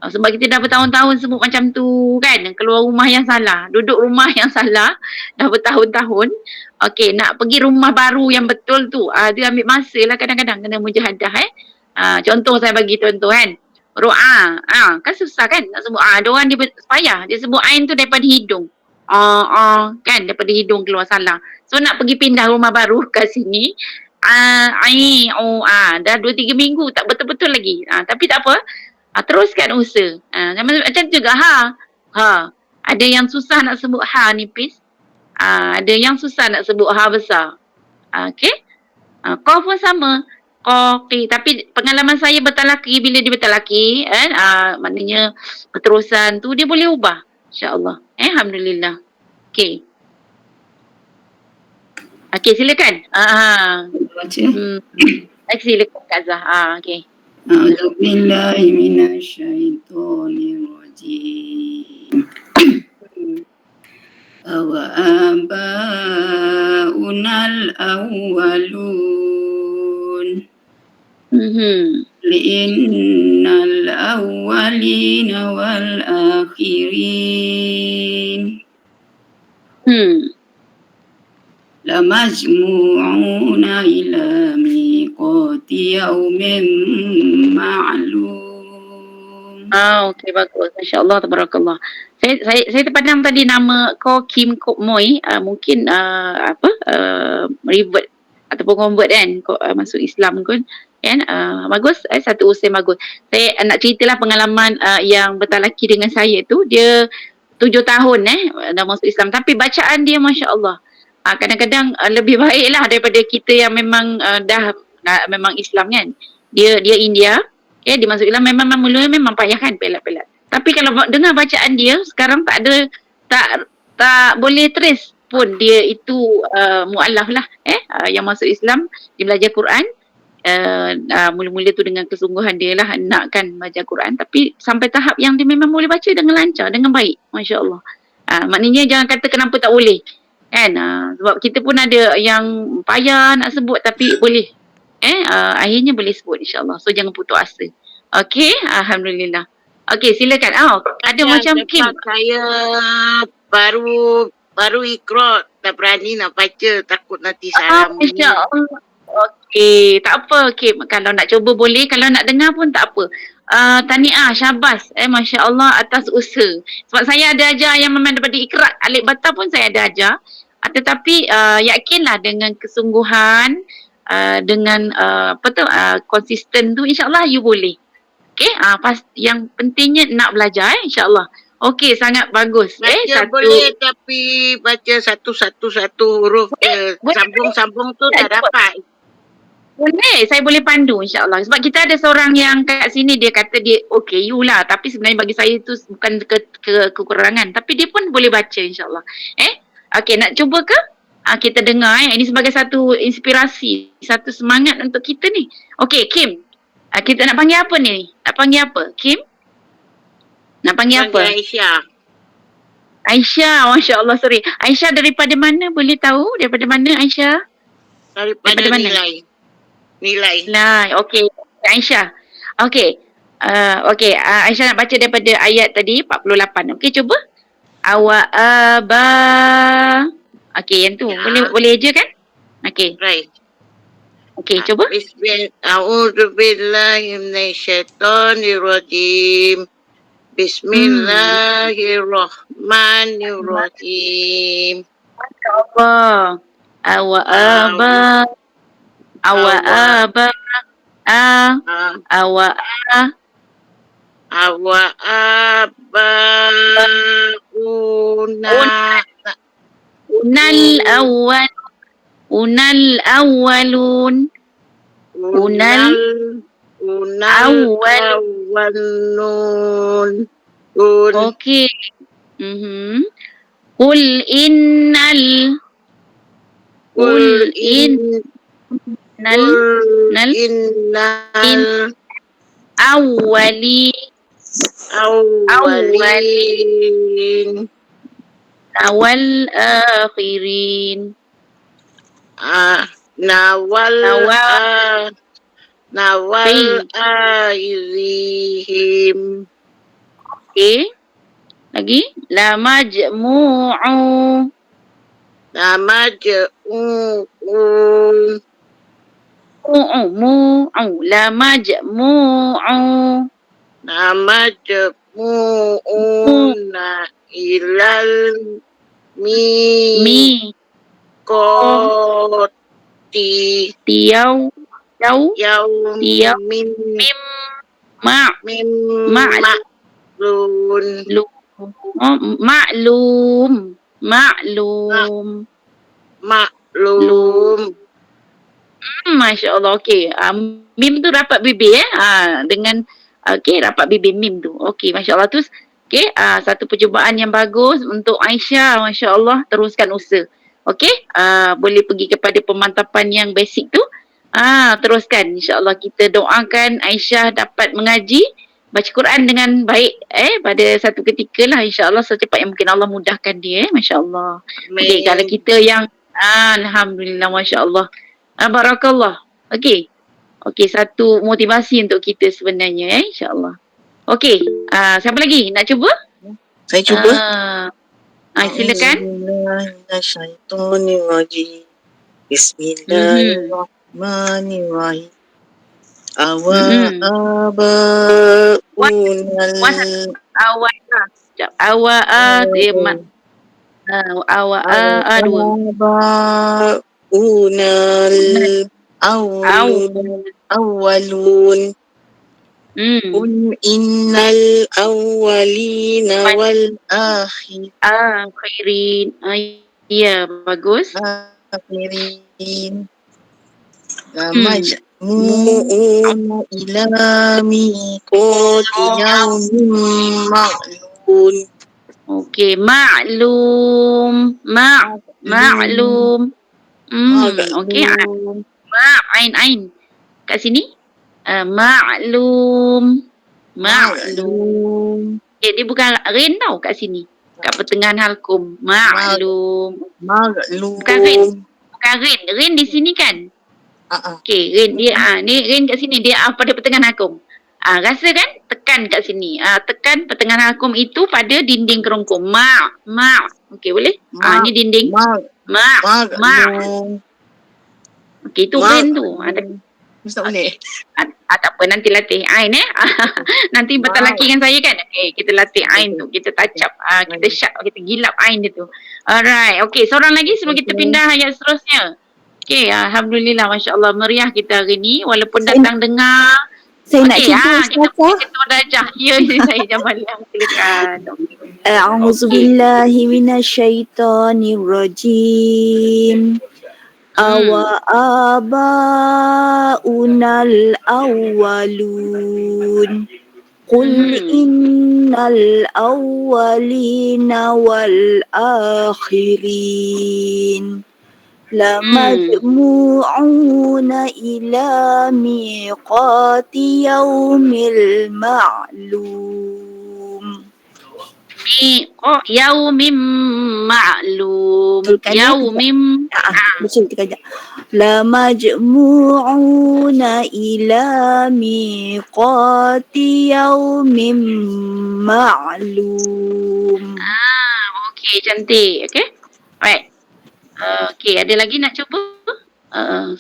Sebab kita dah bertahun-tahun sebut macam tu kan, keluar rumah yang salah, duduk rumah yang salah dah bertahun-tahun. Okey, nak pergi rumah baru yang betul tu, dia ambil masa lah kadang-kadang, kena mujahadah contoh saya bagi contoh kan. Ro'a, kan susah kan nak sebut. Ada orang dia payah, dia sebut ain tu daripada hidung. Kan daripada hidung keluar salah. So nak pergi pindah rumah baru kat sini, dah 2-3 minggu tak betul-betul lagi. Tapi tak apa. Teruskan usaha. Macam juga ada yang susah nak sebut nipis. Ada yang susah nak sebut besar. Okey. Qaf pun sama. Qaqi. Tapi pengalaman saya bertalaki, bila dia bertalaki maknanya keterusan tu dia boleh ubah. InsyaAllah. Alhamdulillah. Okey. Okey, silakan. Baca. Silakan Kak Zah. Okey. A'udzu billahi minasyaitonir rajim. Awa abaunal awwalun. Li'innal awwalina wal akhirin. Lamajmu'una ila miqati yaumin ma'lum. Okey, bagus. Masya-Allah, tabarakallah. Saya terpadam tadi nama Ko Kim Kok Moy, mungkin revert ataupun convert kan, masuk Islam kan. Bagus, satu usaha bagus. Saya nak ceritalah pengalaman yang bertalaki dengan saya tu. Dia 7 tahun dah masuk Islam, tapi bacaan dia masya-Allah. Kadang-kadang lebih baiklah daripada kita yang memang dah memang Islam kan. Dia India, dia masuk Islam memang mula memang payah kan, pelat-pelat. Tapi kalau dengar bacaan dia sekarang tak boleh trace pun dia itu mualaf lah yang masuk Islam, dia belajar Quran. Mula-mula tu dengan kesungguhan dia lah nak kan baca Quran, tapi sampai tahap yang dia memang boleh baca dengan lancar, dengan baik, masya-Allah. Maknanya jangan kata kenapa tak boleh kan, sebab kita pun ada yang payah nak sebut tapi boleh akhirnya boleh sebut insya-Allah. So jangan putus asa. Okey, alhamdulillah. Okey, silakan. Ada macam Kim. Saya baru ikrar, tak berani nak baca, takut nanti salah bunyi. Insya-Allah. Okey, tak apa Kim. Kalau nak cuba boleh, kalau nak dengar pun tak apa. Tahniah, syabas. Masya-Allah atas usaha. Sebab saya ada ajar yang memang daripada ikrar, alif bata pun saya ada ajar. Tetapi yakinlah dengan kesungguhan, dengan konsisten tu, insya-Allah you boleh. Okey, yang pentingnya nak belajar insya-Allah. Okey, sangat bagus. Baca boleh, tapi baca satu huruf je. Sambung-sambung tu tak dapat. Boleh, saya boleh pandu insyaAllah. Sebab kita ada seorang yang kat sini dia kata dia OKU lah. Tapi sebenarnya bagi saya tu bukan kekurangan. Tapi dia pun boleh baca insyaAllah. Okay, nak cuba ke? Kita dengar ini sebagai satu inspirasi, satu semangat untuk kita ni. Okay, Kim. Kita nak panggil apa ni? Nak panggil apa? Kim? Nak panggil apa? Aisyah. Aisyah, Masya Allah, sorry. Aisyah daripada mana? Boleh tahu? Daripada mana Aisyah? Daripada mana? Nilai. Okey. Aisyah. Okey. Aisyah nak baca daripada ayat tadi 48. Okey, cuba. Aba. Okey, yang tu. Ya. Boleh je kan? Okey. Right. Okey, cuba. A'udzubillahi minasyaitonirrajim. Bismillahirrahmanirrahim. Allah. Aba. Unal awwalun. Okey. Qul innal awwalin wal akhirin. Nawal akhirihim. Okey. Lagi. La majmu'u. La majmu'una ilal miqati yaumin ma'lum. Masya Allah. Okey. Mim tu rapat bibir dengan rapat bibir mim tu. Okey, Masya Allah tu. Okey, satu percubaan yang bagus untuk Aisyah. Masya Allah, teruskan usaha. Okey, boleh pergi kepada pemantapan yang basic tu. Teruskan. InsyaAllah kita doakan Aisyah dapat mengaji, baca Quran dengan baik pada satu ketika lah. InsyaAllah secepat yang mungkin Allah mudahkan dia. Masya Allah. Okey, kalau kita yang Alhamdulillah, Masya Allah. Barakallah. Okey. Okey, satu motivasi untuk kita sebenarnya insya-Allah. Okey, siapa lagi nak cuba? Saya cuba. Silakan. Bismillahirrahmanirrahim. Awwalun. Qul innal awwalina wal akhirin. Ya, bagus. Akhirin. Majmu'una ila miqati yaumin ma'lum. Okey, ma'lum. Okey. Ain. Kat sini. Ma'lum. Dia bukan rin tau kat sini. Kat pertengahan halkum. Ma'lum. Bukan rin. Rin di sini kan? Okey, rin dia ni rin kat sini dia pada pertengahan halkum. Rasa kan? Tekan kat sini. Tekan pertengahan halkum itu pada dinding kerongkong. Okey, boleh? Ni dinding. Okey, tu rin tu. Tak boleh. Tak apa, nanti latih Ain nanti bentar laki dengan saya kan. Okey, kita latih Ain tu. Kita touch up. Kita sharp, kita gilap Ain dia tu. Alright. Okey, seorang lagi sebelum kita pindah ayat seterusnya. Okey, Alhamdulillah, Masya Allah, meriah kita hari ni. Walaupun datang dengar. Saya nak cuba Ustazah. Kita darjah. Ya, saya Jamalia. Silakan. A'udzubillahi minasyaitonirrajim. Awa abaunal awwalun. Qul innal awwalina wal akhirin. Lamajmu'una ila miqati yaumil ma'lum. Yaumin ma'lum. Betul kan, ya? Yaumin. Betul kita kejap. Lamajmu'una ila miqati yaumin ma'lum. Okey, cantik. Okey. Alright. Okey, ada lagi nak cuba?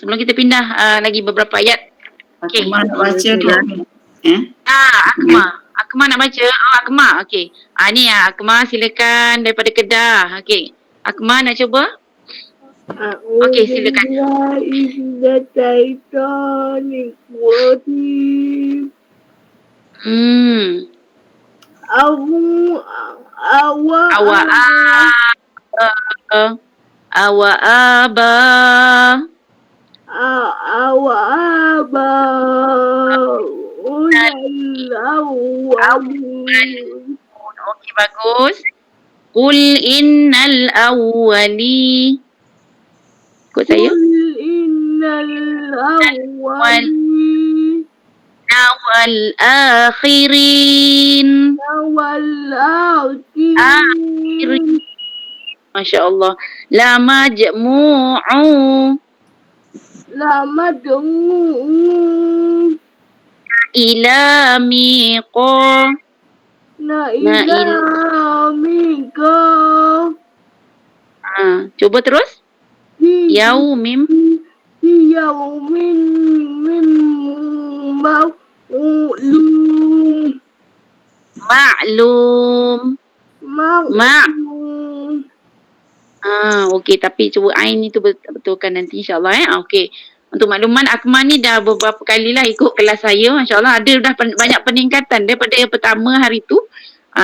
Sebelum kita pindah lagi beberapa ayat. Okey. Akmal nak baca tu. Akmal nak baca. Akmal. Okey. Ni Akmal, silakan daripada Kedah. Okey. Akmal nak cuba? Okey, silakan. Awa aba. Okey, bagus. Qul innal awwali. Ikut saya. Wal akhirin. Masya Allah. La majmu'u. Ila miqa. Cuba terus. Yaumim. Ma'lum. Okey, tapi cuba ain ni tu betulkan nanti insyaAllah. Okey. Untuk makluman, Akmal ni dah beberapa kali lah ikut kelas saya. MasyaAllah ada dah banyak peningkatan daripada yang pertama hari tu.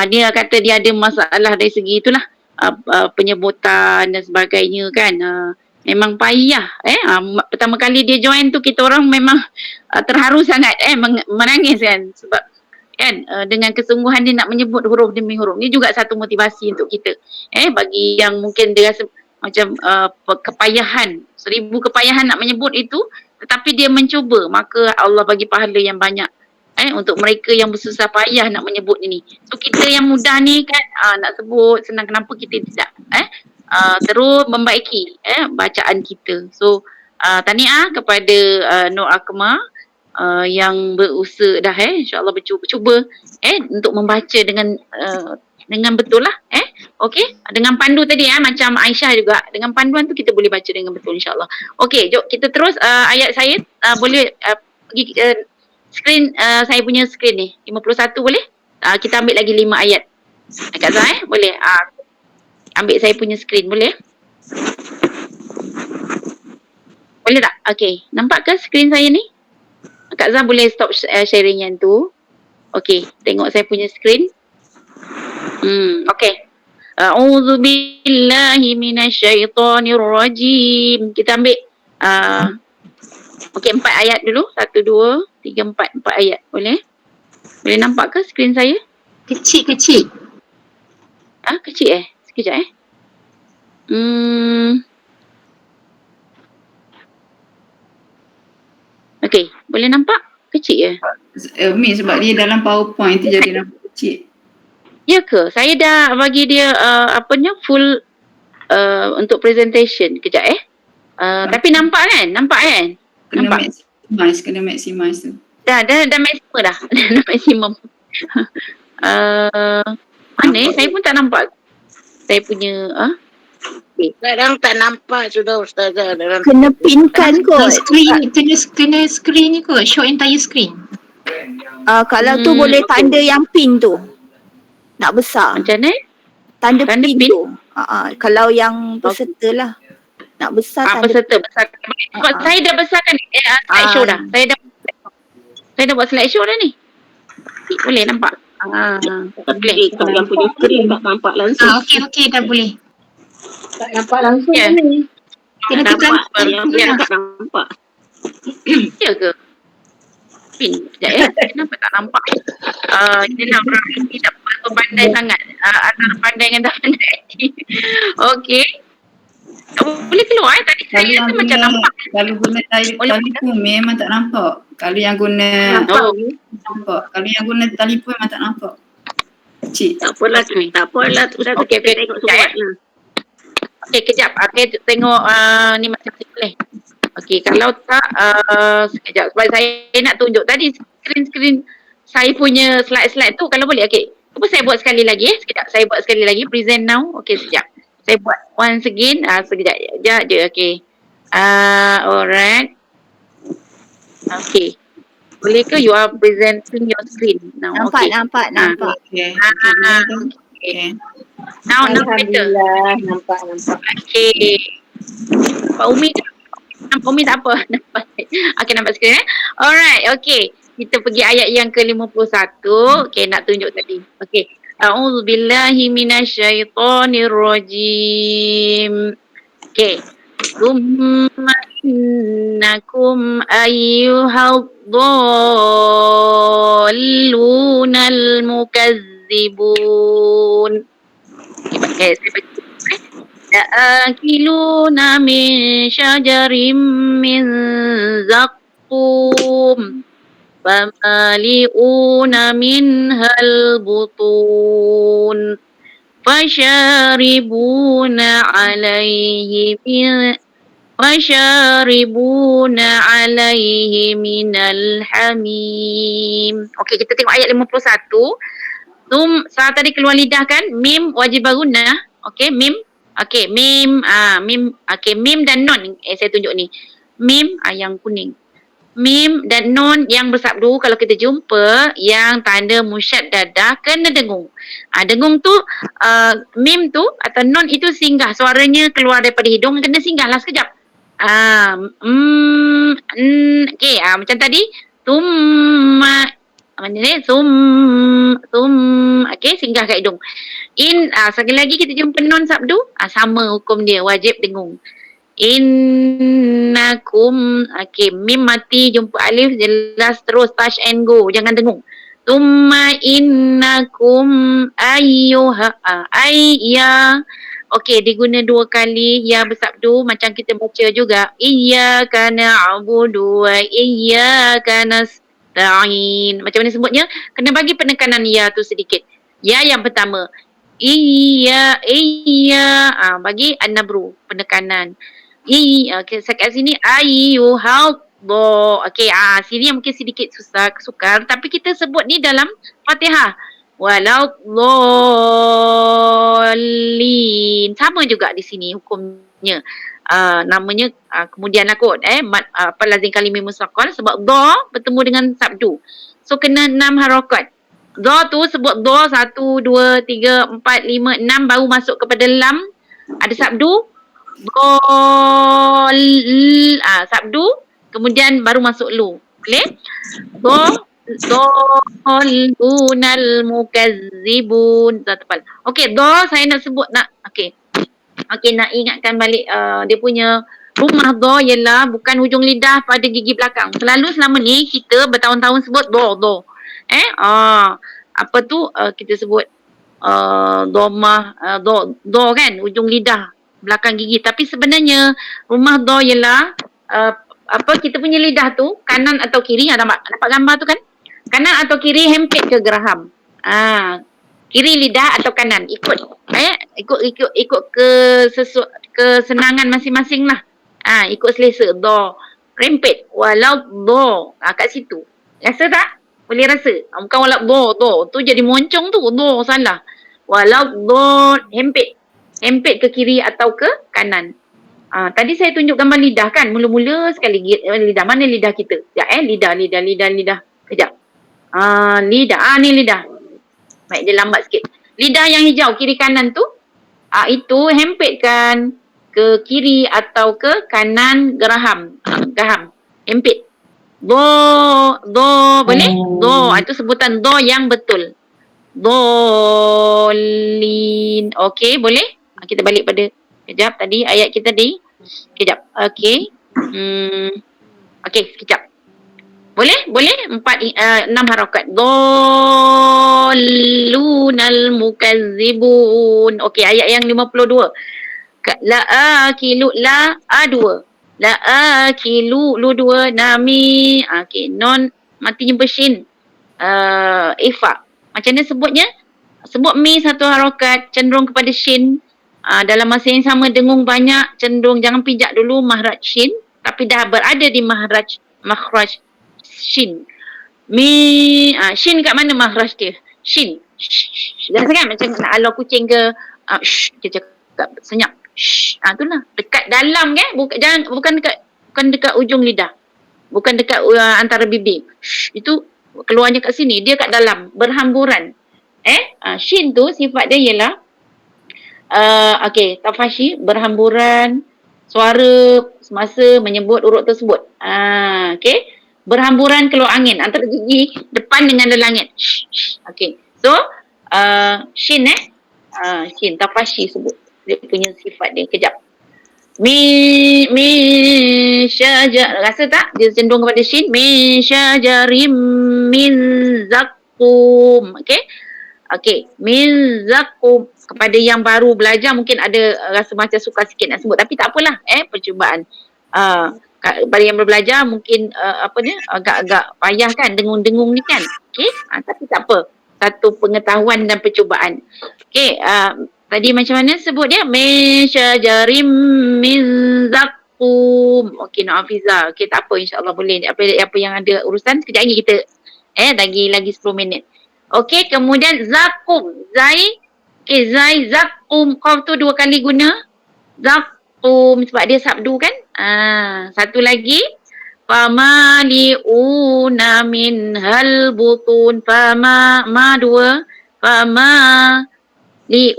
Dia kata dia ada masalah dari segi itulah. Penyebutan dan sebagainya kan. Memang payah. Pertama kali dia join tu kita orang memang terharu sangat. Menangis kan. Sebab kan dengan kesungguhan dia nak menyebut huruf demi huruf. Ni juga satu motivasi untuk kita. Bagi yang mungkin dia rasa macam kepayahan, 1000 kepayahan nak menyebut itu, tetapi dia mencuba, maka Allah bagi pahala yang banyak untuk mereka yang bersusah payah nak menyebut ini. So kita yang mudah ni kan nak sebut senang, kenapa kita tidak terus membaiki bacaan kita. So tahniah kepada Nur Akmal yang berusaha dah insya-Allah bercuba untuk membaca dengan betul lah okey, dengan pandu tadi macam Aisyah juga, dengan panduan tu kita boleh baca dengan betul insya-Allah. Okey, jom kita terus ayat saya boleh pergi skrin saya punya skrin ni 51 boleh? Kita ambil lagi 5 ayat. Kak Zah boleh? Ambil saya punya skrin boleh? Boleh tak? Okey, nampak ke skrin saya ni? Kak Zah boleh stop sharing yang tu. Okey, tengok saya punya skrin. Okey. A'udzu billahi minasyaitonir rajim. Kita ambil okey 4 ayat dulu. 1 2 3 4 ayat. Boleh? Boleh nampak ke skrin saya? Kecil. Kecil Sekejap Okey, boleh nampak? Kecil Mi sebab dia dalam PowerPoint tu jadi nampak kecil. Ya ke? Saya dah bagi dia full untuk presentation. Kejap tapi nampak kan? Kena maximize tu. Dah maximum dah. Dah maksimum. Mana saya pun tak nampak. Saya punya Sekarang tak nampak sudah Ustazah. Kena pinkan kot. Kena screen ni kot. Show entire screen. Kalau tu boleh tanda yang pin tu. Nak besar. Macam mana? Tanda pin tu. Kalau yang peserta lah. Nak besar tanda. Peserta besar. Sebab saya dah besarkan slideshow dah. Saya dah buat slideshow dah ni. Boleh nampak? Tapi kalau yang punya screen tak nampak langsung. Okey dah boleh. Tak nampak langsung Ya. ni. Kena Nampak. tekan. Yang Ya. tak nampak. Ya ke? Pin, sekejap ya. Kenapa tak nampak? Yelah orang ini tak pandai sangat. Antara pandai dengan tak pandai. Okey. Tak boleh keluar tadi Kalau saya yang rasa macam guna, nampak. kalau guna telefon memang tak nampak. Kalau yang guna Oh, nampak. Kalau yang guna telefon memang tak nampak. Cik. Tak apalah. Tak apalah. Satu Okey, kita okey. tengok Sekejap, suratnya. okey, kejap. Okey, tengok ni macam ni boleh. Okey, kalau tak sekejap sebab saya nak tunjuk tadi skrin saya punya slide-slide tu kalau boleh. Okey. Cuba saya buat sekali lagi sekejap. Saya buat sekali lagi present now. Okey, sekejap. Saya buat once again. Sekejap je. Okey. Alright. Okey. Boleh ke you are presenting your screen now? Nampak, Okey. nampak. Okey. Okay. Now better. Nampak. Okay. Nampak Umi tak? Nampak Umi tak apa? Nampak. Okay, nampak skrin Alright, okay. Kita pergi ayat yang ke-51. Okay, nak tunjuk tadi. Okay. A'udzubillahi minasyaitonirrajim. Okay. Thumma innakum ayyuhadhdallunal mukazzibun. Okay, saya baca. La'akiluna min syajarin min zaqqum famali'una minhal butun fasharibuna alaihi minal hamim. Okey, kita tengok ayat 51. Saat tadi keluar lidah kan, mim wajib berguna. Okey, mim. Okey, mim, mim. Okey, mim dan nun. Saya tunjuk ni. Mim yang kuning. Mim dan nun yang bersabdu kalau kita jumpa yang tanda musyaddadah kena dengung. Dengung tu mim tu atau nun itu singgah, suaranya keluar daripada hidung kena singgahlah sekejap. Okey, macam tadi tumma mana ni? Okey, singgah kat hidung. Sekali lagi kita jumpa nun sabdu, sama hukum dia, wajib dengung. Innakum, okey, mim mati, jumpa alif, jelas terus touch and go, jangan dengung. Tumma innakum ayya. Okey, diguna 2 kali, ya bersabdu macam kita baca juga. Iyyaka na'budu wa iyyaka nasta'in. Macam mana sebutnya? Kena bagi penekanan ya tu sedikit. Ya yang pertama. Iya. Bagi an-nabru, penekanan. Okay, kat sini ayyuhaddo. Okey, sini mungkin sedikit sukar tapi kita sebut ni dalam Fatihah. Waladdallin. Sama juga di sini hukumnya. Namanya kemudianlah kot lazim kalimah musaqqal sebab dha bertemu dengan sabdu. So kena 6 harakat. Dha tu sebut dha 1 2 3 4 5 6 baru masuk kepada lam ada sabdu. Sabdu kemudian baru masuk lu. Boleh? Dhallunal mukazzibun. Tepal. Okey, saya nak sebut okey, nak ingatkan balik dia punya rumah ialah bukan hujung lidah pada gigi belakang. Selalu selama ni kita bertahun-tahun sebut apa tu kita sebut domah kan hujung lidah belakang gigi, tapi sebenarnya rumah ialah kita punya lidah tu kanan atau kiri. Nampak gambar tu kan? Kanan atau kiri hempit ke geraham. Kiri lidah atau kanan ikut kesenangan masing-masing lah. Ikut selesa. Rempit. Walau kat situ. Rasa tak? Boleh rasa? Bukan walau tu jadi moncong tu. Salah. Walau hempit. Hempit ke kiri atau ke kanan. Tadi saya tunjuk gambar lidah kan. Mula-mula sekali lidah. Mana lidah kita? Lidah. Sekejap. Lidah. Ni lidah. Baik, dia lambat sikit. Lidah yang hijau kiri kanan tu itu hempitkan ke kiri atau ke kanan geraham. Hempit. Boleh? Itu sebutan yang betul. Dhalin. Okey, boleh? Kita balik pada kejap tadi ayat kita Kejap. Okey. Okey, sekejap. Boleh? 6 harakat. Dhallunal mukazzibun. Okey, ayat yang 52. La akilu la A2. La akilu lu 2 nami. Okey, non mati jumpa shin. Ifa. Macam mana sebutnya? Sebut mi satu harakat cenderung kepada shin. Dalam masa yang sama dengung banyak cenderung jangan pijak dulu mahraj shin tapi dah berada di makhraj shin. Shin kat mana makhraj dia? Shin. Jangan sangat macam nak alau kucing ke dia cakap senyap. Itulah dekat dalam kan? Bukan dekat ujung lidah. Bukan dekat antara bibir. Itu keluarnya kat sini, dia kat dalam berhamburan. Shin tu sifat dia ialah tafashi berhamburan suara semasa menyebut huruf tersebut. Berhamburan keluar angin antara gigi depan dengan langit. Okey. So shin shin tafashi sebut. Dia punya sifat dia. Kejap. Min syajar. Rasa tak dia cenderung kepada shin? Min syajarim min zakum. Okey. Min zakum. Kepada yang baru belajar mungkin ada rasa macam suka sikit nak sebut tapi tak apalah percubaan. Kepada yang belajar mungkin agak-agak payah kan dengung-dengung ni kan. Okey, tapi tak apa. Satu pengetahuan dan percubaan. Okey, tadi macam mana sebut dia? Min syajarim min zakum. Okey, Hafiza. Okey, tak apa, insya-Allah boleh. Apa yang ada urusan sekejap lagi kita lagi 10 minit. Okey, kemudian zakum. Zai zakum. Qaf tu 2 kali guna. Zakum sebab dia sabdu kan? Satu lagi. Famali'una minhal butun. Fama 2. Fama li 1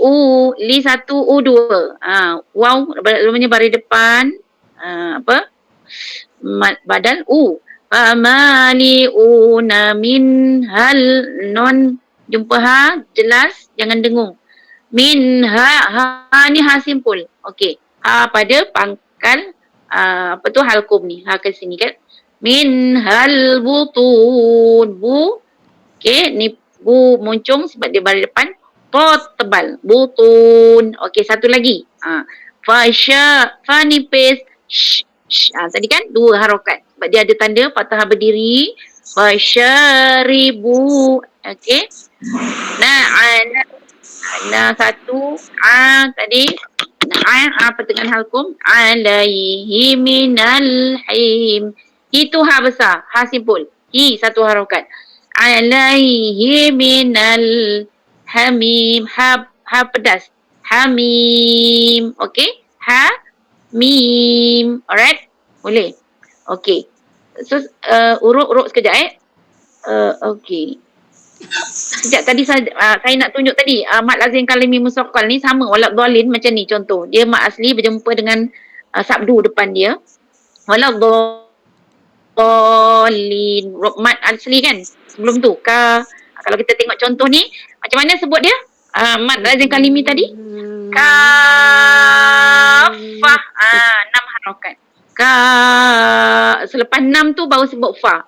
u 2. Waw namanya baris depan. Badal u. Famali'una minhal non jumpa ha jelas jangan dengung. Min ha ni ha simpul. Okey. Ha pada pangkal halqum ni. Ha ke sini kan. Min hal butun. Bu. Okey, ni bu moncong sebab dia baris depan. Pot tebal. Butun. Okey, satu lagi. Fa nipis. Tadi kan 2 harakat. Sebab dia ada tanda fathah berdiri. Fasyaribu. Okey. Nah, satu tadi pertengahan halqum alaihi minal him. Itu ha besar, ha simpul. Hi satu harakat. Alaihi minal hamim. Ha pedas. Hamim. Okey? Ha mim. Alright? Boleh. Okey. So urut sekejap okey. Sekejap tadi saya nak tunjuk tadi mat lazim kalimi musaqqal ni sama walad dhalin macam ni contoh. Dia mat asli berjumpa dengan sabdu depan dia. Walad dhalin mat asli kan. Sebelum tu kalau kita tengok contoh ni macam mana sebut dia? Mat lazim kalimi tadi. Kafah. 6 harakat. Selepas 6 tu baru sebut fa.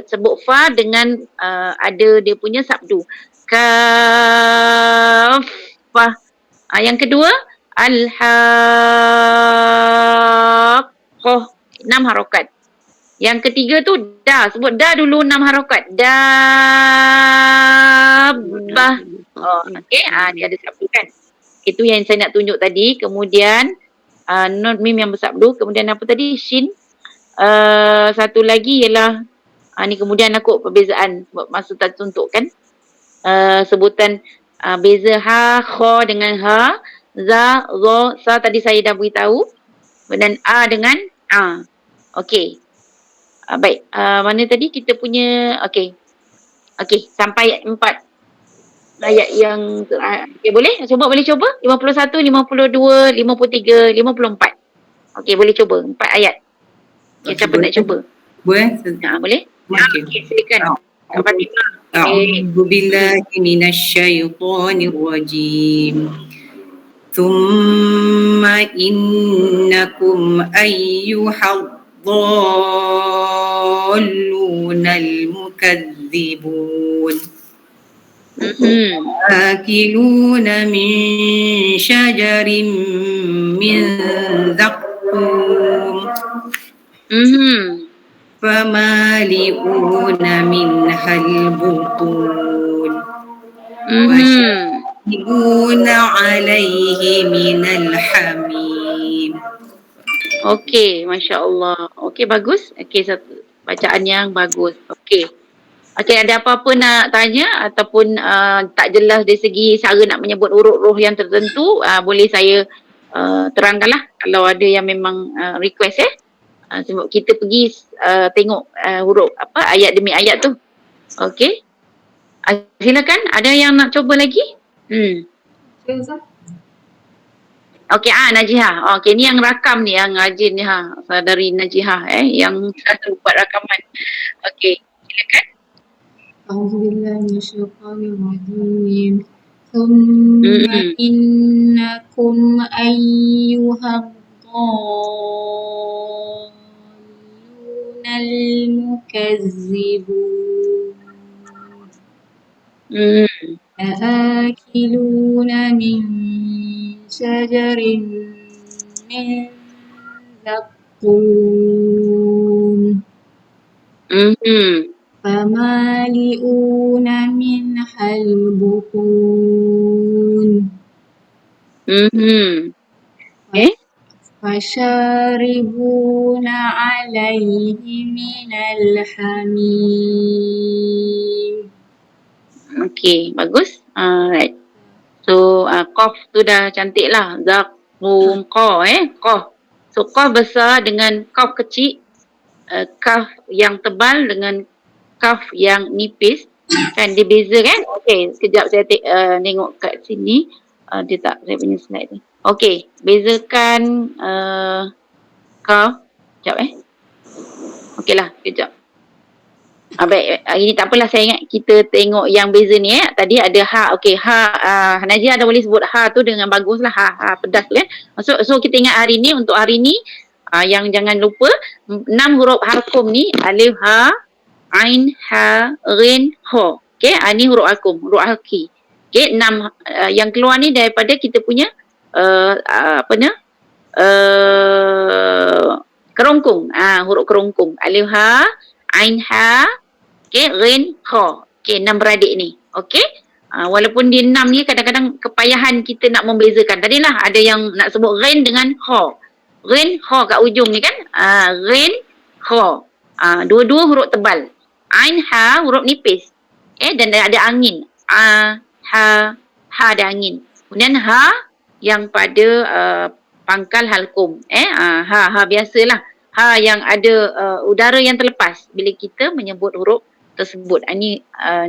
Sebut fa dengan ada dia punya sabdu. Kafah. Yang kedua al-haqqah 6 harakat. Yang ketiga tu da. Sebut da dulu 6 harakat. Dabbah. Okey, dia ada sabdu kan. Itu yang saya nak tunjuk tadi. Kemudian non mim yang bersabdu. Kemudian apa tadi? Shin. Satu lagi ialah ni kemudian aku perbezaan masa tak tuntuk kan. Sebutan beza ha, kha dengan ha, za, za, sa tadi saya dah beritahu. Dan a dengan a. Okey. Baik. Mana tadi kita punya okey. Okey, sampai ayat 4. Ayat yang okey boleh coba 51, 52, 53, 54. Okey boleh coba 4 ayat. Siapa nak cuba? Boleh? Boleh? Okey, silakan. A'udzu billahi minasyaitonir rajim. ثم إنكم أيها الضالون المكذبون آكلون من شجر من زقوم فمالئون منها البطون وشاربون عليه من الحميم. Okey, Masya Allah. Okey, bagus. Okey, satu bacaan yang bagus. Okey. Okey, ada apa-apa nak tanya ataupun tak jelas dari segi cara nak menyebut huruf roh yang tertentu, boleh saya terangkanlah kalau ada yang memang request sebab kita pergi tengok huruf apa ayat demi ayat tu. Okey. Silakan, ada yang nak cuba lagi? Okey, Najihah. Okey, ni yang rakam ni yang rajin ni dari Najihah yang buat rakaman. Okey, silakan. A'udzubillahi minasyaitonirrajim. Thumma innakum ayyuhad-dallunal mukazzibun. La'akiluna min shajarin min zaqqum. فمالئون منها البطون فشاربون عليه من الحميم. Okey, bagus. Right. So qaf tu dah cantik lah. Zaqum qa qaf. So qaf besar dengan qaf kecil, kaf yang tebal dengan kaf yang nipis, kan dia beza kan? Okey, sekejap saya tengok kat sini. Dia tak, saya punya slide ni. Okey, bezakan kaf. Sekejap Okeylah, sekejap. Baik, ini tak apalah, saya ingat kita tengok yang beza ni Tadi ada ha. Okey, ha. Najia dah boleh sebut ha tu dengan bagus lah. Ha pedas tu kan. So kita ingat hari ni, untuk hari ni yang jangan lupa 6 huruf halqum ni, alif, ha, ain, ha, ghin, ho. Okey, ni huruf halqum, huruf halqi. Okey, 6 yang keluar ni daripada kita punya kerongkong. Huruf kerongkong. Alif, ha, ain, ha, okey, ghin, ho. Okey, 6 beradik ni. Okey. Walaupun dia 6 ni kadang-kadang kepayahan kita nak membezakan. Tadilah ada yang nak sebut ghin dengan ho. Ghin, ho kat ujung ni kan. Ghin, ho. Dua-dua huruf tebal. Ain, ha, huruf nipis. Dan ada angin. Ha ada angin. Kemudian ha yang pada pangkal halqum. Ha biasalah. Ha yang ada udara yang terlepas bila kita menyebut huruf tersebut. Ini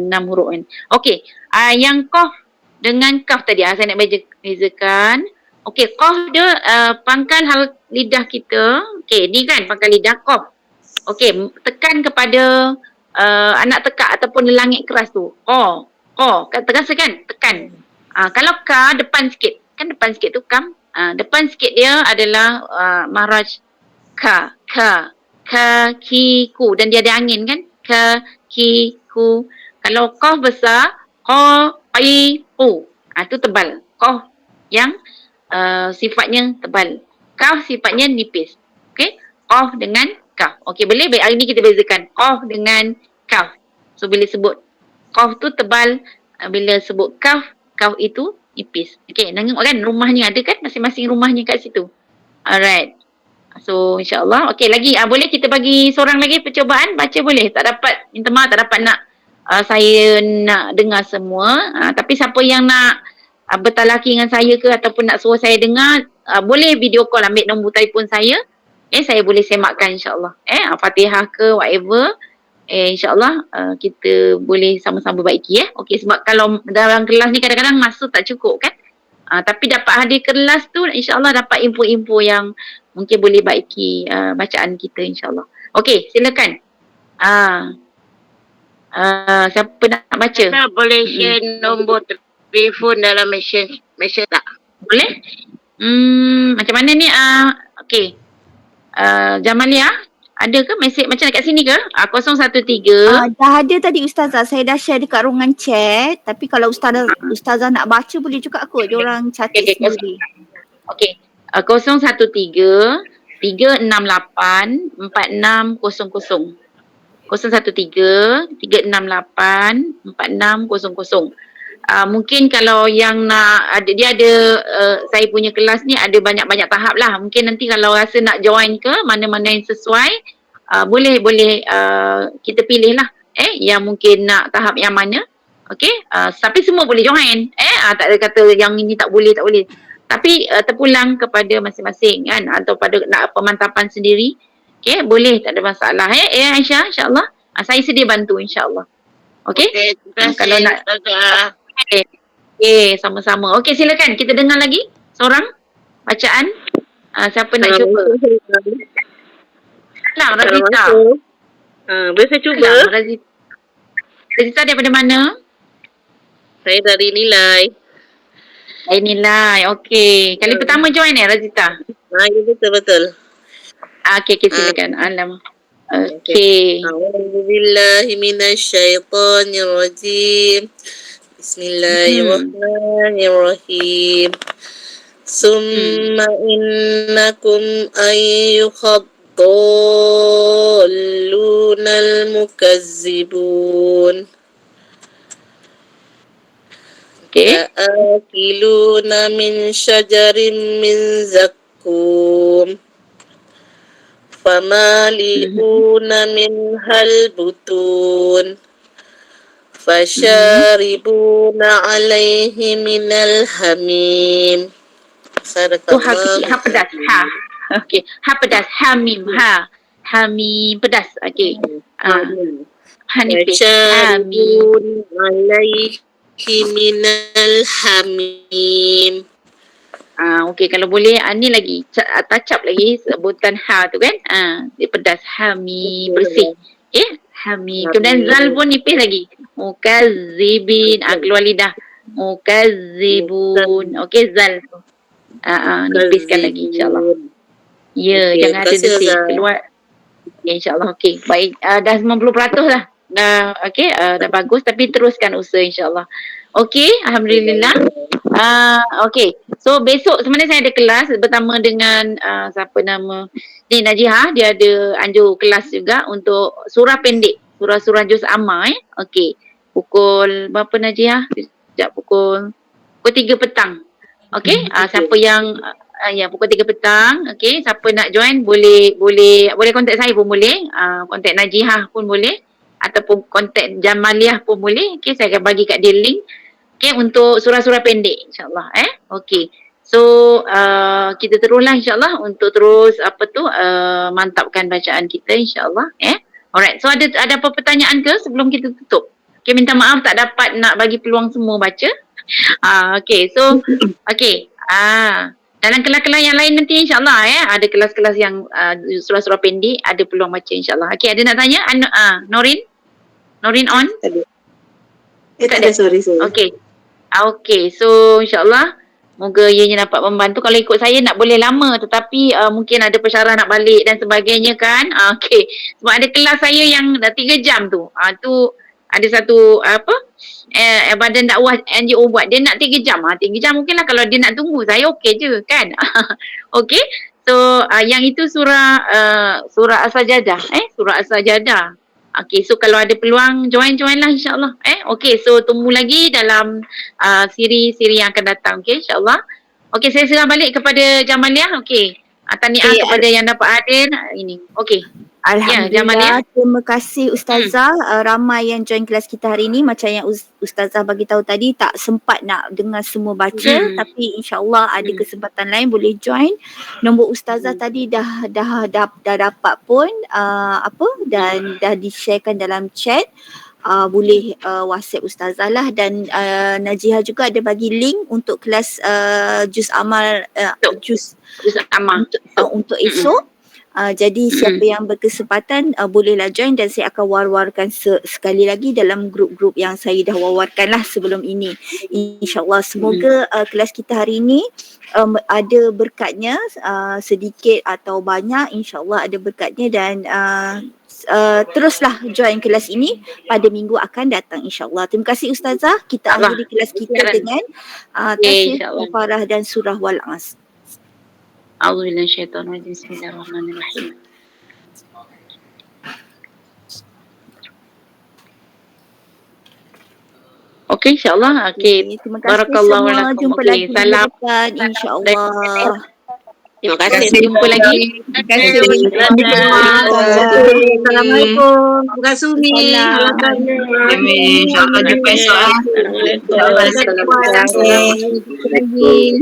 6 huruf kan. Okey, yang qaf dengan kaf tadi saya nak bezakan. Okey, qaf dia pangkal lidah kita. Okey, ni kan pangkal lidah qaf. Okey, tekan kepada anak tekak ataupun langit keras tu. Qa. Terasa kan? Tekan. Kalau ka depan sikit. Kan depan sikit tu kam. Depan sikit dia adalah mahraj ka. Ki, ku. Dan dia ada angin kan? Ka, ki, ku. Kalau qaf besar, qa, qi, ku. Tu tebal. Qaf yang sifatnya tebal. Kaf sifatnya nipis. Okey? Qaf dengan kaf. Okey, boleh? Baik, hari ni kita bezakan qaf dengan kaf. So bila sebut qaf tu tebal, bila sebut kaf itu nipis. Okey, tengok kan rumahnya ada kan? Masing-masing rumahnya kat situ. Alright. So insyaAllah. Okey, lagi boleh kita bagi seorang lagi percubaan baca boleh? Tak dapat, minta maaf tak dapat nak saya nak dengar semua. Tapi siapa yang nak bertalaki dengan saya ke ataupun nak suruh saya dengar, boleh video call, ambil nombor telefon saya. Saya boleh semakkan insyaAllah. Fatihah ke whatever. InsyaAllah kita boleh sama-sama baiki Okey, sebab kalau dalam kelas ni kadang-kadang masa tak cukup kan. Tapi dapat hadir kelas tu insyaAllah dapat info-info yang mungkin boleh baiki bacaan kita insyaAllah. Okey, silakan. Siapa nak baca? Boleh share nombor telefon dalam mesej tak? Boleh? Macam mana ni? Okey. Jamalia, ada ke mesej macam kat sini ke? 013. Dah ada tadi Ustazah, saya dah share dekat ruangan chat. Tapi kalau Ustazah nak baca boleh juga kot, diorang catat Okey, sendiri. Okey. 013 368 4600. 013 368 4600. Mungkin kalau yang nak dia ada saya punya kelas ni ada banyak-banyak tahap lah. Mungkin nanti kalau rasa nak join ke mana-mana yang sesuai, boleh kita pilih lah yang mungkin nak tahap yang mana. Okey, tapi semua boleh join. Tak ada kata yang ini tak boleh. Tapi terpulang kepada masing-masing kan, atau pada nak pemantapan sendiri. Okey, boleh, tak ada masalah. Aisyah, insya-Allah. Saya sedia bantu insya-Allah. Okey? Okey, terima kasih. Kalau nak Ustazah. sama-sama. Okey, silakan kita dengar lagi seorang bacaan. Siapa nak cuba? Salam Razita. Boleh saya cuba? Salam Razita. Razita daripada mana? Saya dari Nilai. Nilai. Okey. Kali pertama join Razita? Ya, betul. Okey, silakan. Okey. A'udzubillahi minasyaitonirrajim. Bismillahirrahmanirrahim. Summa innakum ayyuhad-dallunal mukazzibun. La'akiluna min syajarin min zakkum. Famali'una minhal butun. Fasharibuna alaihi minal hamim. Tu ha pedas. Okey. Ha pedas. Hamim. Hamim pedas. Okey. Nipis. Hamim. Alaihi minal hamim. Okey, kalau boleh ni lagi touch up lagi sebutan ha tu kan. Dia pedas. Hamim bersih. Hamim. Kemudian zal pun nipis lagi. Mukazzibin. Keluar lidah. Mukazzibun. Okey, zal tu. Nipiskan lagi insya-Allah. Ya, jangan ada detik keluar. InsyaAllah. Okey, baik. Dah 90% lah. Dah okey, dah bagus, tapi teruskan usaha insya-Allah. Okey, alhamdulillah. Okey. So besok sebenarnya saya ada kelas bersama dengan siapa nama ni, Najihah. Dia ada anjur kelas juga untuk surah pendek, surah-surah juz amma. Okey. Pukul berapa Najihah? Sekejap, pukul 3 petang. Okey, siapa yang pukul 3 petang. Okey, siapa nak join boleh kontak saya pun boleh. Kontak Najihah pun boleh, ataupun kontak Jamaliah pun boleh. Okey, saya akan bagi kat dia link. Okey, untuk surah-surah pendek insya-Allah. Okey. So kita teruslah insya-Allah untuk terus mantapkan bacaan kita insya-Allah. Alright. So ada apa pertanyaan ke sebelum kita tutup? Okey, minta maaf tak dapat nak bagi peluang semua baca. Okey, so okey. Dalam kelas-kelas yang lain nanti insya-Allah ada kelas-kelas yang surah-surah pendek, ada peluang baca insya-Allah. Okey, ada nak tanya? Norin on? Tak ada, sorry. Okey. Okey, so insya-Allah moga ianya dapat membantu. Kalau ikut saya nak boleh lama, tetapi mungkin ada persyarah nak balik dan sebagainya kan. Okey. Sebab ada kelas saya yang dah 3 jam tu. Tu ada satu badan dakwah NGO buat, dia nak 3 jam. 3 jam mungkinlah kalau dia nak tunggu, saya okey je kan. Okey. So yang itu surah As-Sajadah. Surah As-Sajadah. Okey, so kalau ada peluang join lah insya-Allah. Okey, so tunggu lagi dalam siri-siri yang akan datang. Okey, insya-Allah. Okey, saya serah balik kepada Jamaliah. Okey. Tahniah kepada yang dapat hadir ini. Okey. Alhamdulillah, terima kasih Ustazah. Ramai yang join kelas kita hari ini. Macam yang Ustazah bagi tahu tadi, tak sempat nak dengar semua baca, tapi insya-Allah ada kesempatan lain boleh join. Nombor Ustazah tadi dah dapat pun dan dah di-sharekan dalam chat. Boleh WhatsApp Ustazah lah, dan Najihah juga ada bagi link untuk kelas juz amal juz amal untuk esok. Jadi siapa yang berkesempatan bolehlah join, dan saya akan war-warkan sekali lagi dalam grup-grup yang saya dah war-warkan lah sebelum ini. InsyaAllah semoga kelas kita hari ini ada berkatnya, sedikit atau banyak, insyaAllah ada berkatnya, dan teruslah join kelas ini pada minggu akan datang insyaAllah. Terima kasih Ustazah. Kita akhiri kelas kita dengan tafsir Al-Farah dan surah Wal-As. A'udzubillahi minasyaitonirrajim. Bismillahirrahmanirrahim. Okey, insyaAllah. Okey. Terima kasih Barakallahu semua. lakum. Jumpa Okey, lagi salam. depan insyaAllah. Terima kasih. Jumpa lagi. Terima kasih. Assalamualaikum. Terima kasih Umi. Amin. InsyaAllah jumpa esok. Terima kasih Umi.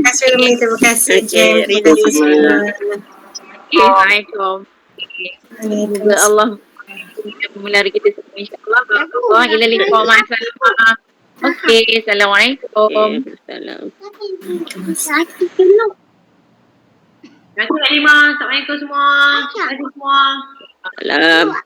Terima kasih Jem. Terima kasih semua. Assalamualaikum. Semoga Allah memulari kita semua insyaAllah. Barakallah. Ila liqa. Ma'assalamah. Okey. Assalamualaikum. Terima kasih Kak Lima. Assalamualaikum semua. Terima kasih semua. Salam.